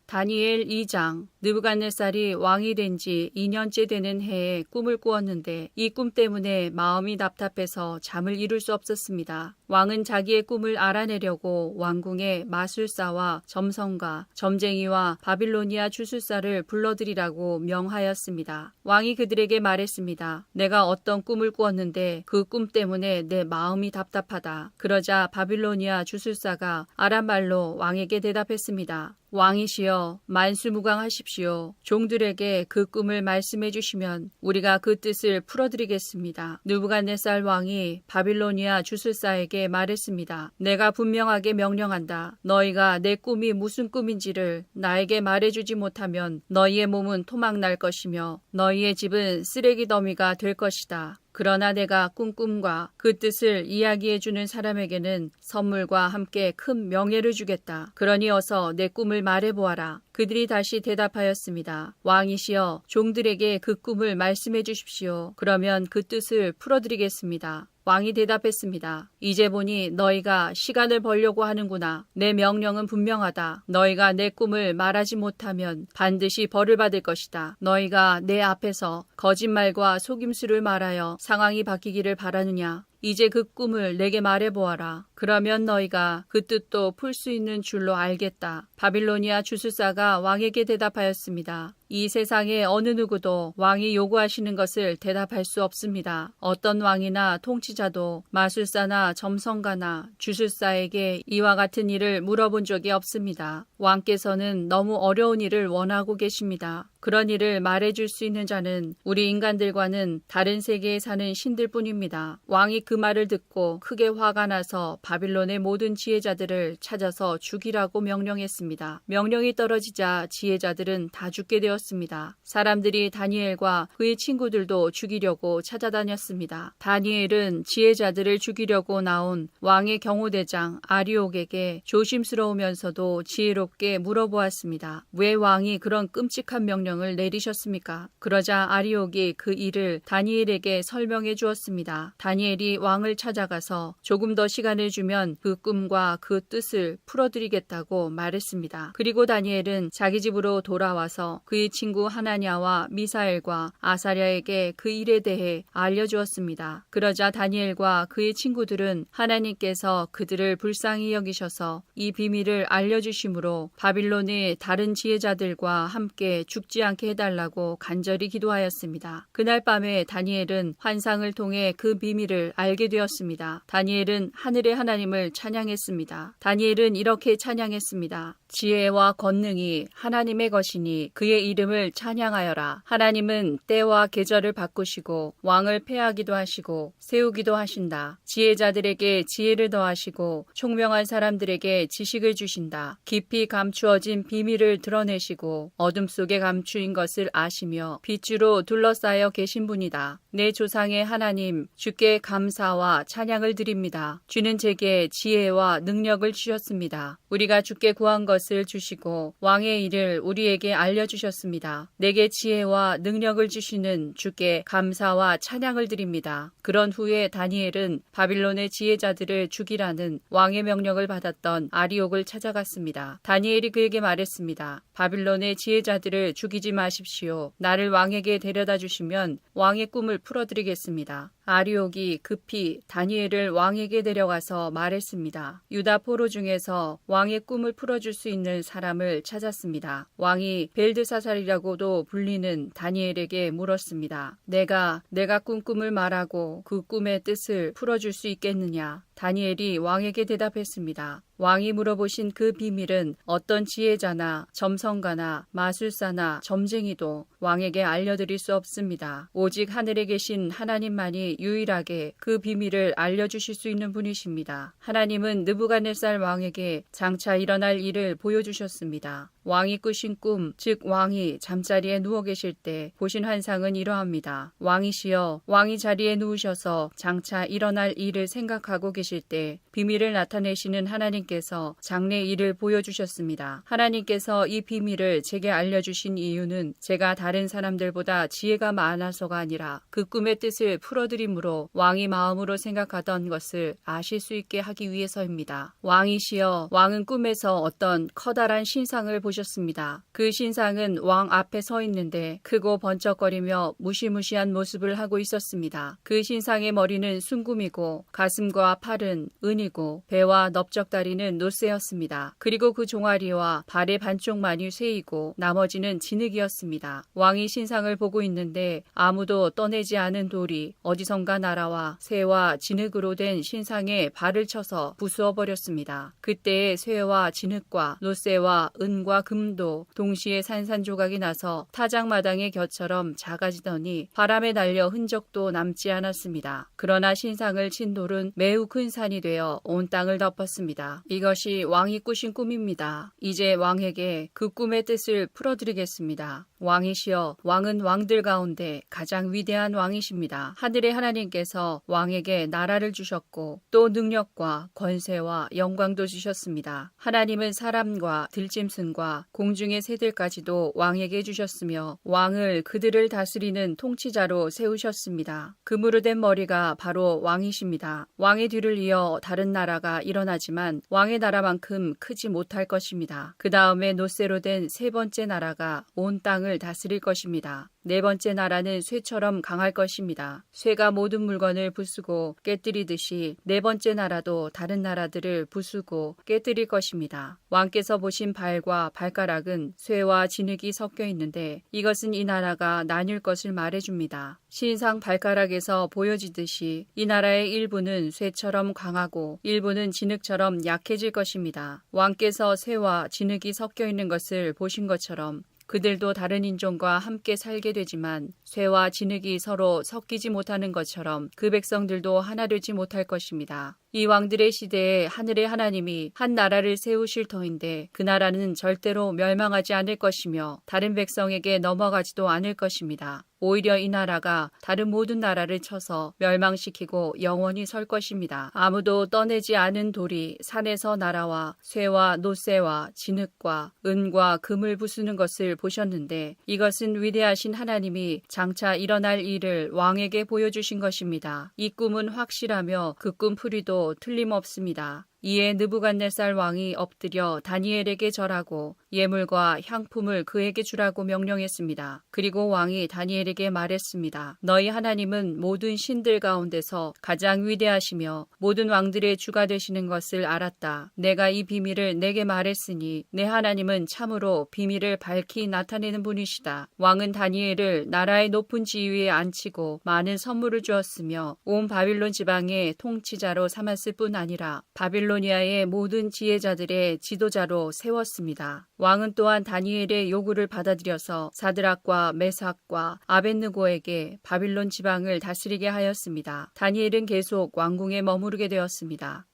다니엘 2장. 느부갓네살이 왕이 된 지 2년째 되는 해에 꿈을 꾸었는데 이 꿈 때문에 마음이 답답해서 잠을 이룰 수 없었습니다. 왕은 자기의 꿈을 알아내려고 왕궁에 마술사와 점성가, 점쟁이와 바빌로니아 주술사를 불러들이라고 명하였습니다. 왕이 그들에게 말했습니다. 내가 어떤 꿈을 꾸었는데 그 꿈 때문에 내 마음이 답답하다. 그러자 바빌로니아 주술사가 아람말로 왕에게 대답했습니다. 왕이시여 만수무강하십시오. 종들에게 그 꿈을 말씀해 주시면 우리가 그 뜻을 풀어드리겠습니다. 느부갓네살 왕이 바빌로니아 주술사에게 말했습니다. 내가 분명하게 명령한다. 너희가 내 꿈이 무슨 꿈인지를 나에게 말해주지 못하면 너희의 몸은 토막날 것이며 너희의 집은 쓰레기 더미가 될 것이다. 그러나 내가 꾼 꿈과 그 뜻을 이야기해주는 사람에게는 선물과 함께 큰 명예를 주겠다. 그러니 어서 내 꿈을 말해보아라. 그들이 다시 대답하였습니다. 왕이시여 종들에게 그 꿈을 말씀해 주십시오. 그러면 그 뜻을 풀어드리겠습니다. 왕이 대답했습니다. 이제 보니 너희가 시간을 벌려고 하는구나. 내 명령은 분명하다. 너희가 내 꿈을 말하지 못하면 반드시 벌을 받을 것이다. 너희가 내 앞에서 거짓말과 속임수를 말하여 상황이 바뀌기를 바라느냐? 이제 그 꿈을 내게 말해보아라. 그러면 너희가 그 뜻도 풀 수 있는 줄로 알겠다. 바빌로니아 주술사가 왕에게 대답하였습니다. 이 세상에 어느 누구도 왕이 요구하시는 것을 대답할 수 없습니다. 어떤 왕이나 통치자도 마술사나 점성가나 주술사에게 이와 같은 일을 물어본 적이 없습니다. 왕께서는 너무 어려운 일을 원하고 계십니다. 그런 일을 말해줄 수 있는 자는 우리 인간들과는 다른 세계에 사는 신들 뿐입니다. 왕이 그 말을 듣고 크게 화가 나서 바빌론의 모든 지혜자들을 찾아서 죽이라고 명령했습니다. 명령이 떨어지자 지혜자들은 다 죽게 되었습니다. 사람들이 다니엘과 그의 친구들도 죽이려고 찾아다녔습니다. 다니엘은 지혜자들을 죽이려고 나온 왕의 경호대장 아리옥에게 조심스러우면서도 지혜롭게 물어보았습니다. 왜 왕이 그런 끔찍한 명령을 내리셨습니까? 그러자 아리옥이 그 일을 다니엘에게 설명해 주었습니다. 다니엘이 왕을 찾아가서 조금 더 시간을 주면 그 꿈과 그 뜻을 풀어드리겠다고 말했습니다. 그리고 다니엘은 자기 집으로 돌아와서 그의 친구 하나냐와 미사엘과 아사랴에게 그 일에 대해 알려주었습니다. 그러자 다니엘과 그의 친구들은 하나님께서 그들을 불쌍히 여기셔서 이 비밀을 알려주심으로 바빌론의 다른 지혜자들과 함께 죽지 않게 해달라고 간절히 기도하였습니다. 그날 밤에 다니엘은 환상을 통해 그 비밀을 알게 되었습니다. 다니엘은 하늘의 하나님을 찬양했습니다. 다니엘은 이렇게 찬양했습니다. 지혜와 권능이 하나님의 것이니 그의 이름을 찬양하여라. 하나님은 때와 계절을 바꾸시고 왕을 패하기도 하시고 세우기도 하신다. 지혜자들에게 지혜를 더하시고 총명한 사람들에게 지식을 주신다. 깊이 감추어진 비밀을 드러내시고 어둠 속에 감추인 것을 아시며 빛으로 둘러싸여 계신 분이다. 내 조상의 하나님 주께 감사와 찬양을 드립니다. 주는 제게 지혜와 능력을 주셨습니다. 우리가 주께 구한 것을 주시고 왕의 일을 우리에게 알려주셨습니다. 내게 지혜와 능력을 주시는 주께 감사와 찬양을 드립니다. 그런 후에 다니엘은 바빌론의 지혜자들을 죽이라는 왕의 명령을 받았던 아리옥을 찾아갔습니다. 다니엘이 그에게 말했습니다. 바빌론의 지혜자들을 죽이지 마십시오. 나를 왕에게 데려다 주시면 왕의 꿈을 풀어드리겠습니다. 아리옥이 급히 다니엘을 왕에게 데려가서 말했습니다. 유다 포로 중에서 왕의 꿈을 풀어줄 수 있는 사람을 찾았습니다. 왕이 벨드사살이라고도 불리는 다니엘에게 물었습니다. 내가 꾼 꿈을 말하고 그 꿈의 뜻을 풀어줄 수 있겠느냐? 다니엘이 왕에게 대답했습니다. 왕이 물어보신 그 비밀은 어떤 지혜자나 점성가나 마술사나 점쟁이도 왕에게 알려드릴 수 없습니다. 오직 하늘에 계신 하나님만이 유일하게 그 비밀을 알려주실 수 있는 분이십니다. 하나님은 느부갓네살 왕에게 장차 일어날 일을 보여주셨습니다. 왕이 꾸신 꿈, 즉 왕이 잠자리에 누워 계실 때 보신 환상은 이러합니다. 왕이시여, 왕이 자리에 누우셔서 장차 일어날 일을 생각하고 계실 때 비밀을 나타내시는 하나님께서 장래 일을 보여주셨습니다. 하나님께서 이 비밀을 제게 알려주신 이유는 제가 다른 사람들보다 지혜가 많아서가 아니라 그 꿈의 뜻을 풀어드림으로 왕이 마음으로 생각하던 것을 아실 수 있게 하기 위해서입니다. 왕이시여, 왕은 꿈에서 어떤 커다란 신상을 보셨습니다. 그 신상은 왕 앞에 서 있는데 크고 번쩍거리며 무시무시한 모습을 하고 있었습니다. 그 신상의 머리는 순금이고 가슴과 팔은 은이고 배와 넓적다리는 노쇠였습니다. 그리고 그 종아리와 발의 반쪽만이 쇠이고 나머지는 진흙이었습니다. 왕이 신상을 보고 있는데 아무도 떠내지 않은 돌이 어디선가 날아와 쇠와 진흙으로 된 신상에 발을 쳐서 부수어 버렸습니다. 그때에 쇠와 진흙과 노쇠와 은과 금도 동시에 산산조각이 나서 타작마당의 곁처럼 작아지더니 바람에 날려 흔적도 남지 않았습니다. 그러나 신상을 친 돌은 매우 큰 산이 되어 온 땅을 덮었습니다. 이것이 왕이 꾸신 꿈입니다. 이제 왕에게 그 꿈의 뜻을 풀어드리겠습니다. 왕이시여, 왕은 왕들 가운데 가장 위대한 왕이십니다. 하늘의 하나님께서 왕에게 나라를 주셨고 또 능력과 권세와 영광도 주셨습니다. 하나님은 사람과 들짐승과 공중의 새들까지도 왕에게 주셨으며 왕을 그들을 다스리는 통치자로 세우셨습니다. 금으로 된 머리가 바로 왕이십니다. 왕의 뒤를 이어 다른 나라가 일어나지만 왕의 나라만큼 크지 못할 것입니다. 그 다음에 노쇠로 된 세 번째 나라가 온 땅을 다스릴 것입니다. 네 번째 나라는 쇠처럼 강할 것입니다. 쇠가 모든 물건을 부수고 깨뜨리듯이 네 번째 나라도 다른 나라들을 부수고 깨뜨릴 것입니다. 왕께서 보신 발과 발가락은 쇠와 진흙이 섞여 있는데 이것은 이 나라가 나뉠 것을 말해줍니다. 신상 발가락에서 보여지듯이 이 나라의 일부는 쇠처럼 강하고 일부는 진흙처럼 약해질 것입니다. 왕께서 쇠와 진흙이 섞여 있는 것을 보신 것처럼 그들도 다른 인종과 함께 살게 되지만 쇠와 진흙이 서로 섞이지 못하는 것처럼 그 백성들도 하나 되지 못할 것입니다. 이 왕들의 시대에 하늘의 하나님이 한 나라를 세우실 터인데 그 나라는 절대로 멸망하지 않을 것이며 다른 백성에게 넘어가지도 않을 것입니다. 오히려 이 나라가 다른 모든 나라를 쳐서 멸망시키고 영원히 설 것입니다. 아무도 떠내지 않은 돌이 산에서 날아와 쇠와 노쇠와 진흙과 은과 금을 부수는 것을 보셨는데 이것은 위대하신 하나님이 장차 일어날 일을 왕에게 보여주신 것입니다. 이 꿈은 확실하며 그 꿈풀이도 틀림없습니다. 이에 느부갓네살 왕이 엎드려 다니엘에게 절하고 예물과 향품을 그에게 주라고 명령했습니다. 그리고 왕이 다니엘에게 말했습니다. 너희 하나님은 모든 신들 가운데서 가장 위대하시며 모든 왕들의 주가 되시는 것을 알았다. 내가 이 비밀을 내게 말했으니 내 하나님은 참으로 비밀을 밝히 나타내는 분이시다. 왕은 다니엘을 나라의 높은 지위에 앉히고 많은 선물을 주었으며 온 바빌론 지방의 통치자로 삼았을 뿐 아니라 바빌로니아의 모든 지혜자들의 지도자로 세웠습니다. 왕은 또한 다니엘의 요구를 받아들여서 사드락과 메삭과 아벳느고에게 바빌론 지방을 다스리게 하였습니다. 다니엘은 계속 왕궁에 머무르게 되었습니다.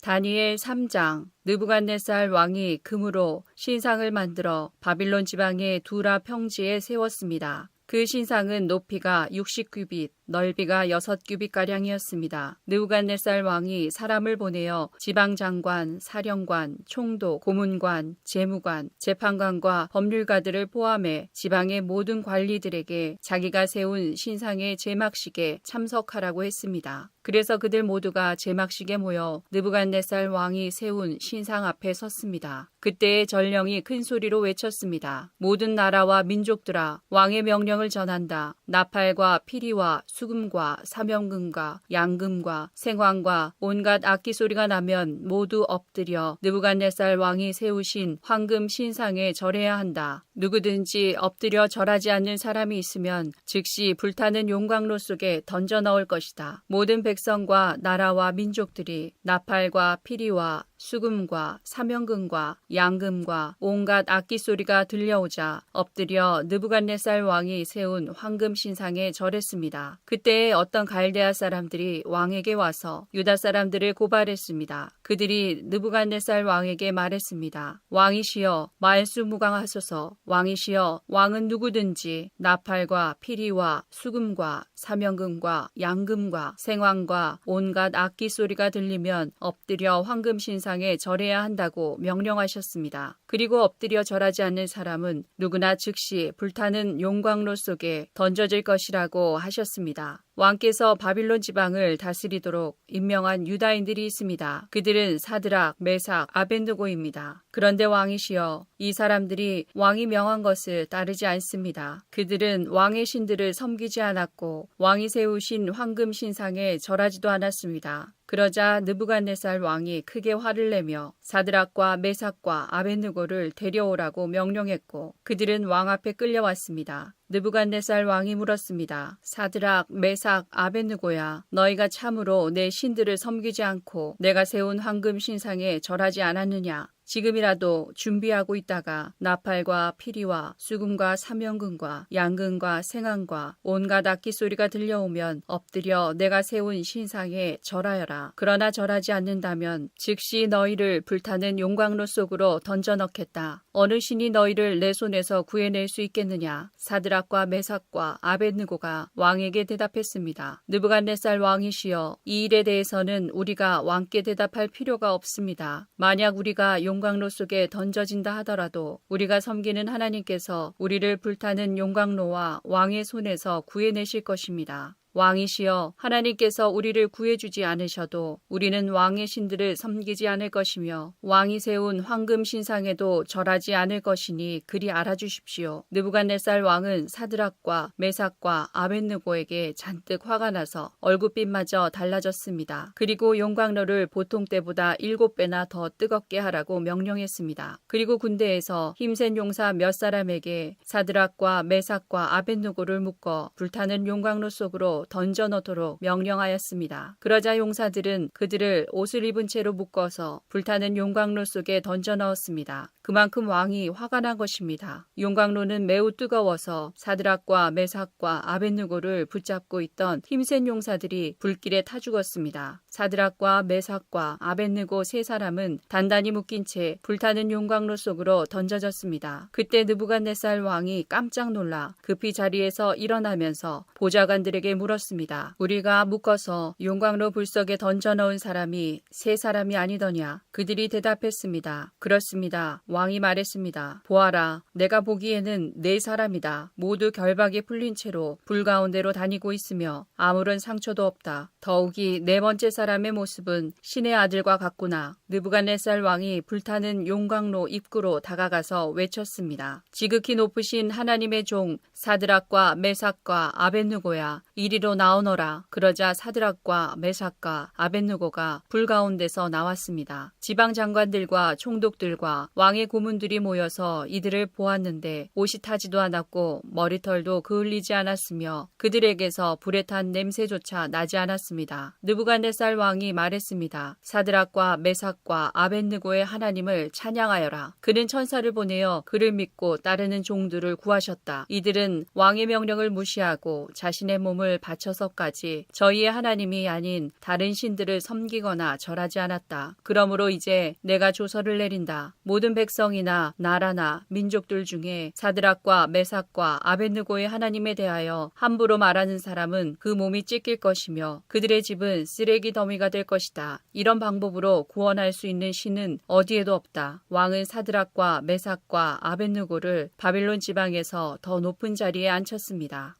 다니엘 3장. 느부갓네살 왕이 금으로 신상을 만들어 바빌론 지방의 두라 평지에 세웠습니다. 그 신상은 높이가 60규빗, 넓이가 6규빗가량이었습니다. 느부갓네살 왕이 사람을 보내어 지방장관, 사령관, 총독, 고문관, 재무관, 재판관과 법률가들을 포함해 지방의 모든 관리들에게 자기가 세운 신상의 제막식에 참석하라고 했습니다. 그래서 그들 모두가 제막식에 모여 느부갓네살 왕이 세운 신상 앞에 섰습니다. 그때의 전령이 큰 소리로 외쳤습니다. 모든 나라와 민족들아, 왕의 명령을 전한다. 나팔과 피리와 수금과 사명금과 양금과 생황과 온갖 악기 소리가 나면 모두 엎드려 느부갓네살 왕이 세우신 황금 신상에 절해야 한다. 누구든지 엎드려 절하지 않는 사람이 있으면 즉시 불타는 용광로 속에 던져 넣을 것이다. 모든 백성과 나라와 민족들이 나팔과 피리와 수금과 사명금과 양금과 온갖 악기 소리가 들려오자 엎드려 느부갓네살 왕이 세운 황금 신상에 절했습니다. 그때에 어떤 갈대아 사람들이 왕에게 와서 유다 사람들을 고발했습니다. 그들이 느부갓네살 왕에게 말했습니다. 왕이시여, 만수무강하소서. 왕이시여, 왕은 누구든지 나팔과 피리와 수금과 사명금과 양금과 생황과 온갖 악기 소리가 들리면 엎드려 황금 신상에 절해야 한다고 명령하셨습니다. 그리고 엎드려 절하지 않는 사람은 누구나 즉시 불타는 용광로 속에 던져질 것이라고 하셨습니다. 왕께서 바빌론 지방을 다스리도록 임명한 유다인들이 있습니다. 그들은 사드락, 메삭, 아벳느고입니다. 그런데 왕이시여, 이 사람들이 왕이 명한 것을 따르지 않습니다. 그들은 왕의 신들을 섬기지 않았고 왕이 세우신 황금 신상에 절하지도 않았습니다. 그러자 느부갓네살 왕이 크게 화를 내며 사드락과 메삭과 아벳느고를 데려오라고 명령했고 그들은 왕 앞에 끌려왔습니다. 느부갓네살 왕이 물었습니다. 사드락, 메삭, 아벳느고야, 너희가 참으로 내 신들을 섬기지 않고 내가 세운 황금 신상에 절하지 않았느냐? 지금이라도 준비하고 있다가 나팔과 피리와 수금과 사명금과 양금과 생황과 온갖 악기 소리가 들려오면 엎드려 내가 세운 신상에 절하여라. 그러나 절하지 않는다면 즉시 너희를 불타는 용광로 속으로 던져 넣겠다. 어느 신이 너희를 내 손에서 구해낼 수 있겠느냐? 사드락과 메삭과 아벳느고가 왕에게 대답했습니다. 느부갓네살 왕이시여, 이 일에 대해서는 우리가 왕께 대답할 필요가 없습니다. 만약 우리가 용광로 속에 던져진다 하더라도 우리가 섬기는 하나님께서 우리를 불타는 용광로와 왕의 손에서 구해내실 것입니다. 왕이시여, 하나님께서 우리를 구해주지 않으셔도 우리는 왕의 신들을 섬기지 않을 것이며 왕이 세운 황금 신상에도 절하지 않을 것이니 그리 알아주십시오. 느부갓네살 왕은 사드락과 메삭과 아벳느고에게 잔뜩 화가 나서 얼굴빛마저 달라졌습니다. 그리고 용광로를 보통 때보다 7배나 더 뜨겁게 하라고 명령했습니다. 그리고 군대에서 힘센 용사 몇 사람에게 사드락과 메삭과 아벳느고를 묶어 불타는 용광로 속으로 던져 넣도록 명령하였습니다. 그러자 용사들은 그들을 옷을 입은 채로 묶어서 불타는 용광로 속에 던져 넣었습니다. 그만큼 왕이 화가 난 것입니다. 용광로는 매우 뜨거워서 사드락과 메삭과 아벳느고를 붙잡고 있던 힘센 용사들이 불길에 타 죽었습니다. 사드락과 메삭과 아벳느고 세 사람은 단단히 묶인 채 불타는 용광로 속으로 던져졌습니다. 그때 느부갓네살 왕이 깜짝 놀라 급히 자리에서 일어나면서 보좌관들에게 물었습니다. 우리가 묶어서 용광로 불속에 던져 넣은 사람이 세 사람이 아니더냐? 그들이 대답했습니다. 그렇습니다. 왕이 말했습니다. 보아라, 내가 보기에는 네 사람이다. 모두 결박이 풀린 채로 불 가운데로 다니고 있으며 아무런 상처도 없다. 더욱이 네 번째 사람의 모습은 신의 아들과 같구나. 느부갓네살 왕이 불타는 용광로 입구로 다가가서 외쳤습니다. 지극히 높으신 하나님의 종 사드락과 메삭과 아벳느고야, 이리로 나오너라. 그러자 사드락과 메삭과 아벳느고가 불 가운데서 나왔습니다. 지방 장관들과 총독들과 왕의 고문들이 모여서 이들을 보았는데 옷이 타지도 않았고 머리털도 그을리지 않았으며 그들에게서 불에 탄 냄새조차 나지 않았습니다. 느부갓네살 왕이 말했습니다. 사드락과 메삭과 아벳느고의 하나님을 찬양하여라. 그는 천사를 보내어 그를 믿고 따르는 종들을 구하셨다. 이들은 왕의 명령을 무시하고 자신의 몸을 바쳐서까지 저희의 하나님이 아닌 다른 신들을 섬기거나 절하지 않았다. 그러므로 이제 내가 조서를 내린다. 모든 백성이나 나라나 민족들 중에 사드락과 메삭과 아벳느고의 하나님에 대하여 함부로 말하는 사람은 그 몸이 찢길 것이며 그들의 집은 쓰레기 더미가 될 것이다. 이런 방법으로 구원할 수 있는 신은 어디에도 없다. 왕은 사드락과 메삭과 아벳느고를 바빌론 지방에서 더 높은 자리에 앉혔습니다.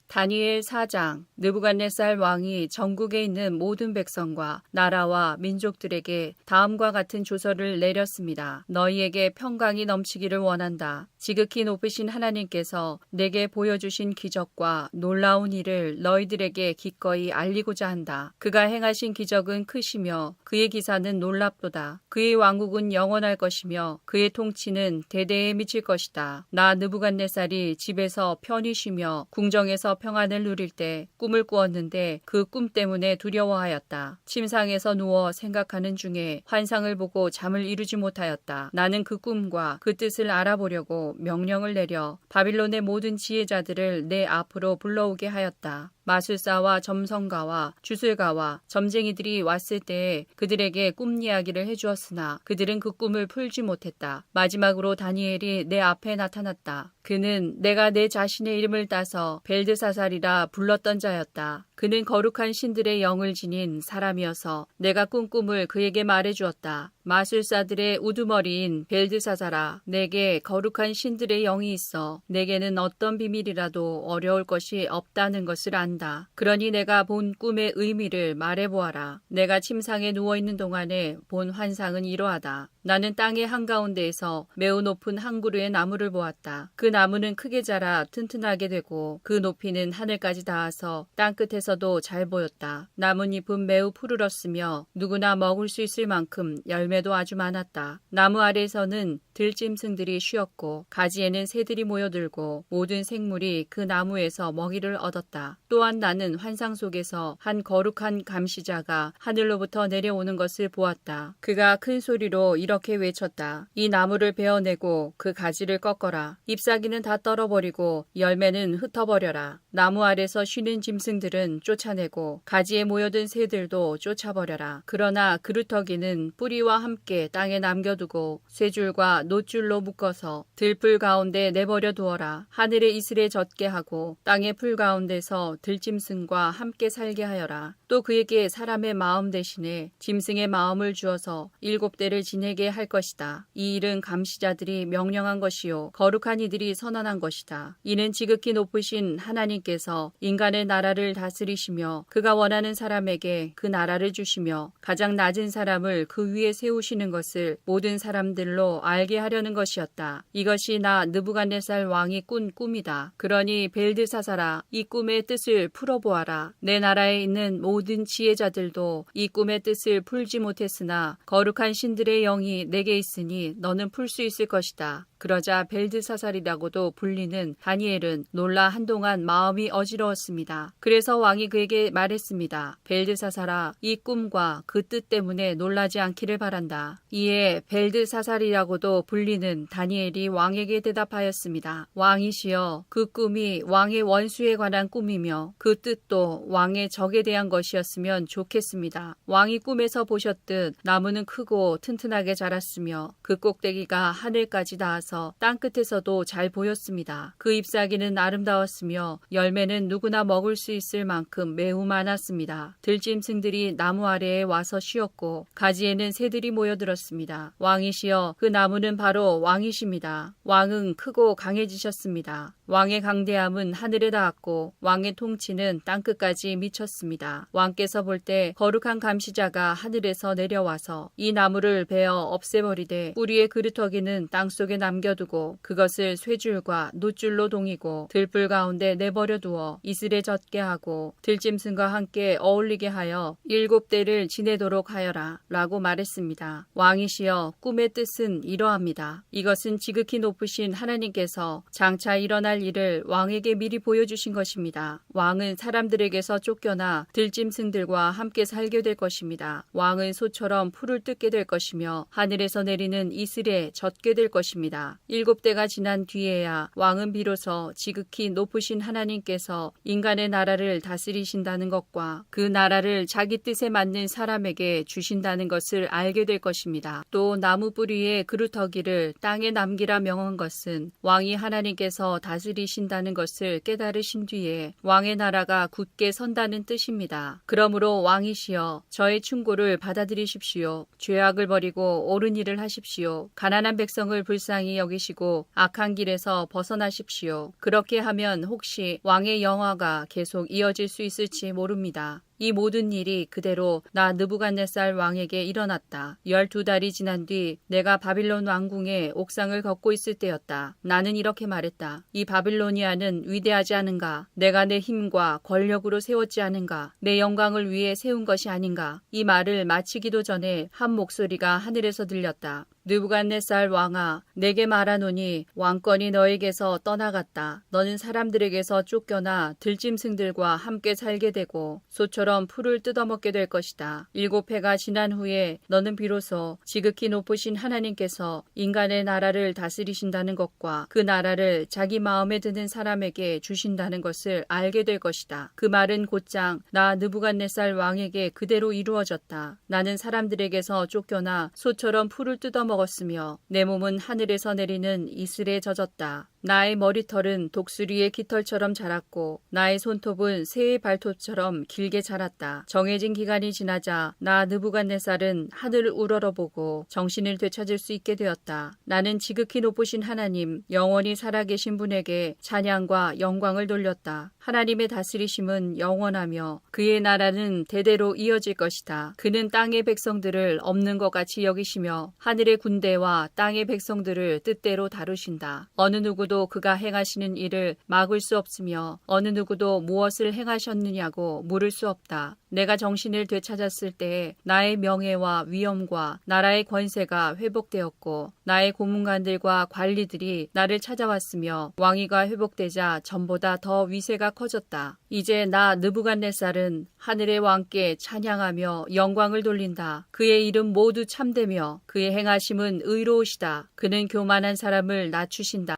다니엘 4장. 느부갓네살 왕이 전국에 있는 모든 백성과 나라와 민족들에게 다음과 같은 조서를 내렸습니다. 너희에게 평강이 넘치기를 원한다. 지극히 높으신 하나님께서 내게 보여주신 기적과 놀라운 일을 너희들에게 기꺼이 알리고자 한다. 그가 행하신 기적은 크시며 그의 기사는 놀랍도다. 그의 왕국은 영원할 것이며 그의 통치는 대대에 미칠 것이다. 나 느부갓네살이 집에서 편히 쉬며 궁정에서 평안을 누릴 때 꿈을 꾸었는데 그 꿈 때문에 두려워하였다. 침상에서 누워 생각하는 중에 환상을 보고 잠을 이루지 못하였다. 나는 그 꿈과 그 뜻을 알아보려고 명령을 내려 바빌론의 모든 지혜자들을 내 앞으로 불러오게 하였다. 마술사와 점성가와 주술가와 점쟁이들이 왔을 때에 그들에게 꿈 이야기를 해주었으나 그들은 그 꿈을 풀지 못했다. 마지막으로 다니엘이 내 앞에 나타났다. 그는 내가 내 자신의 이름을 따서 벨드사살이라 불렀던 자였다. 그는 거룩한 신들의 영을 지닌 사람이어서 내가 꾼 꿈을 그에게 말해주었다. 마술사들의 우두머리인 벨드사살아, 내게 거룩한 신들의 영이 있어 내게는 어떤 비밀이라도 어려울 것이 없다는 것을 안다. 그러니 내가 본 꿈의 의미를 말해보아라. 내가 침상에 누워있는 동안에 본 환상은 이러하다. 나는 땅의 한가운데에서 매우 높은 한 그루의 나무를 보았다. 그 나무는 크게 자라 튼튼하게 되고 그 높이는 하늘까지 닿아서 땅끝에서도 잘 보였다. 나뭇잎은 매우 푸르렀으며 누구나 먹을 수 있을 만큼 열매도 아주 많았다. 나무 아래에서는 들짐승들이 쉬었고 가지에는 새들이 모여들고 모든 생물이 그 나무에서 먹이를 얻었다. 또한 나는 환상 속에서 한 거룩한 감시자가 하늘로부터 내려오는 것을 보았다. 그가 큰 소리로 이렇게 외쳤다. 이 나무를 베어내고 그 가지를 꺾어라. 잎사귀는 다 떨어버리고 열매는 흩어버려라. 나무 아래서 쉬는 짐승들은 쫓아내고 가지에 모여든 새들도 쫓아버려라. 그러나 그루터기는 뿌리와 함께 땅에 남겨두고 쇠줄과 놋줄로 묶어서 들풀 가운데 내버려 두어라. 하늘의 이슬에 젖게 하고 땅의 풀 가운데서 들짐승과 함께 살게 하여라. 또 그에게 사람의 마음 대신에 짐승의 마음을 주어서 7대를 지내게 일어나게 할 것이다. 이 일은 감시자들이 명령한 것이요 거룩한 이들이 선언한 것이다. 이는 지극히 높으신 하나님께서 인간의 나라를 다스리시며 그가 원하는 사람에게 그 나라를 주시며 가장 낮은 사람을 그 위에 세우시는 것을 모든 사람들로 알게 하려는 것이었다. 이것이 나 느부갓네살 왕이 꾼 꿈이다. 그러니 벨드사살아, 이 꿈의 뜻을 풀어보아라. 내 나라에 있는 모든 지혜자들도 이 꿈의 뜻을 풀지 못했으나 거룩한 신들의 영이 내게 있으니 너는 풀 수 있을 것이다. 그러자 벨드사살이라고도 불리는 다니엘은 놀라 한동안 마음이 어지러웠습니다. 그래서 왕이 그에게 말했습니다. 벨드사살아, 이 꿈과 그 뜻 때문에 놀라지 않기를 바란다. 이에 벨드사살이라고도 불리는 다니엘이 왕에게 대답하였습니다. 왕이시여, 그 꿈이 왕의 원수에 관한 꿈이며 그 뜻도 왕의 적에 대한 것이었으면 좋겠습니다. 왕이 꿈에서 보셨듯 나무는 크고 튼튼하게 자랐으며 그 꼭대기가 하늘까지 닿아서 땅끝에서도 잘 보였습니다. 그 잎사귀는 아름다웠으며 열매는 누구나 먹을 수 있을 만큼 매우 많았습니다. 들짐승들이 나무 아래에 와서 쉬었고 가지에는 새들이 모여들었습니다. 왕이시여, 그 나무는 바로 왕이십니다. 왕은 크고 강해지셨습니다. 왕의 강대함은 하늘에 닿았고 왕의 통치는 땅끝까지 미쳤습니다. 왕께서 볼 때 거룩한 감시자가 하늘에서 내려와서 이 나무를 베어 없애버리되 뿌리의 그루터기는 땅속에 남겨두고 그것을 쇠줄과 놋줄로 동이고 들불 가운데 내버려 두어 이슬에 젖게 하고 들짐승과 함께 어울리게 하여 7대를 지내도록 하여라 라고 말했습니다. 왕이시여, 꿈의 뜻은 이러합니다. 이것은 지극히 높으신 하나님께서 장차 일어날 일을 왕에게 미리 보여주신 것입니다. 왕은 사람들에게서 쫓겨나 들짐승들과 함께 살게 될 것입니다. 왕은 소처럼 풀을 뜯게 될 것이며 하늘에서 내리는 이슬에 젖게 될 것입니다. 7대가 지난 뒤에야 왕은 비로소 지극히 높으신 하나님께서 인간의 나라를 다스리신다는 것과 그 나라를 자기 뜻에 맞는 사람에게 주신다는 것을 알게 될 것입니다. 또 나무 뿌리의 그루터기를 땅에 남기라 명한 것은 왕이 하나님께서 다스리신다는 것을 깨달으신 뒤에 왕의 나라가 굳게 선다는 뜻입니다. 그러므로 왕이시여, 저의 충고를 받아들이십시오. 죄악을 버리고 옳은 일을 하십시오. 가난한 백성을 불쌍히 여기시고 악한 길에서 벗어나십시오. 그렇게 하면 혹시 왕의 영화가 계속 이어질 수 있을지 모릅니다. 이 모든 일이 그대로 나 느부갓네살 왕에게 일어났다. 12달이 지난 뒤 내가 바빌론 왕궁의 옥상을 걷고 있을 때였다. 나는 이렇게 말했다. 이 바빌로니아는 위대하지 않은가? 내가 내 힘과 권력으로 세웠지 않은가? 내 영광을 위해 세운 것이 아닌가? 이 말을 마치기도 전에 한 목소리가 하늘에서 들렸다. 느부갓네살 왕아, 내게 말하노니 왕권이 너에게서 떠나갔다. 너는 사람들에게서 쫓겨나 들짐승들과 함께 살게 되고 소처럼 풀을 뜯어먹게 될 것이다. 7해가 지난 후에 너는 비로소 지극히 높으신 하나님께서 인간의 나라를 다스리신다는 것과 그 나라를 자기 마음에 드는 사람에게 주신다는 것을 알게 될 것이다. 그 말은 곧장 나 느부갓네살 왕에게 그대로 이루어졌다. 나는 사람들에게서 쫓겨나 소처럼 풀을 뜯어먹었으며 내 몸은 하늘에서 내리는 이슬에 젖었다. 나의 머리털은 독수리의 깃털처럼 자랐고 나의 손톱은 새의 발톱처럼 길게 자랐다. 정해진 기간이 지나자 나 느부갓네살은 하늘을 우러러보고 정신을 되찾을 수 있게 되었다. 나는 지극히 높으신 하나님, 영원히 살아계신 분에게 찬양과 영광을 돌렸다. 하나님의 다스리심은 영원하며 그의 나라는 대대로 이어질 것이다. 그는 땅의 백성들을 없는 것 같이 여기시며 하늘의 군대와 땅의 백성들을 뜻대로 다루신다. 어느 누구도 그가 행하시는 일을 막을 수 없으며 어느 누구도 무엇을 행하셨느냐고 물을 수 없다. 내가 정신을 되찾았을 때에 나의 명예와 위엄과 나라의 권세가 회복되었고 나의 고문관들과 관리들이 나를 찾아왔으며 왕위가 회복되자 전보다 더 위세가 커졌다. 이제 나 느부갓네살은 하늘의 왕께 찬양하며 영광을 돌린다. 그의 이름 모두 참되며 그의 행하심은 의로우시다. 그는 교만한 사람을 낮추신다.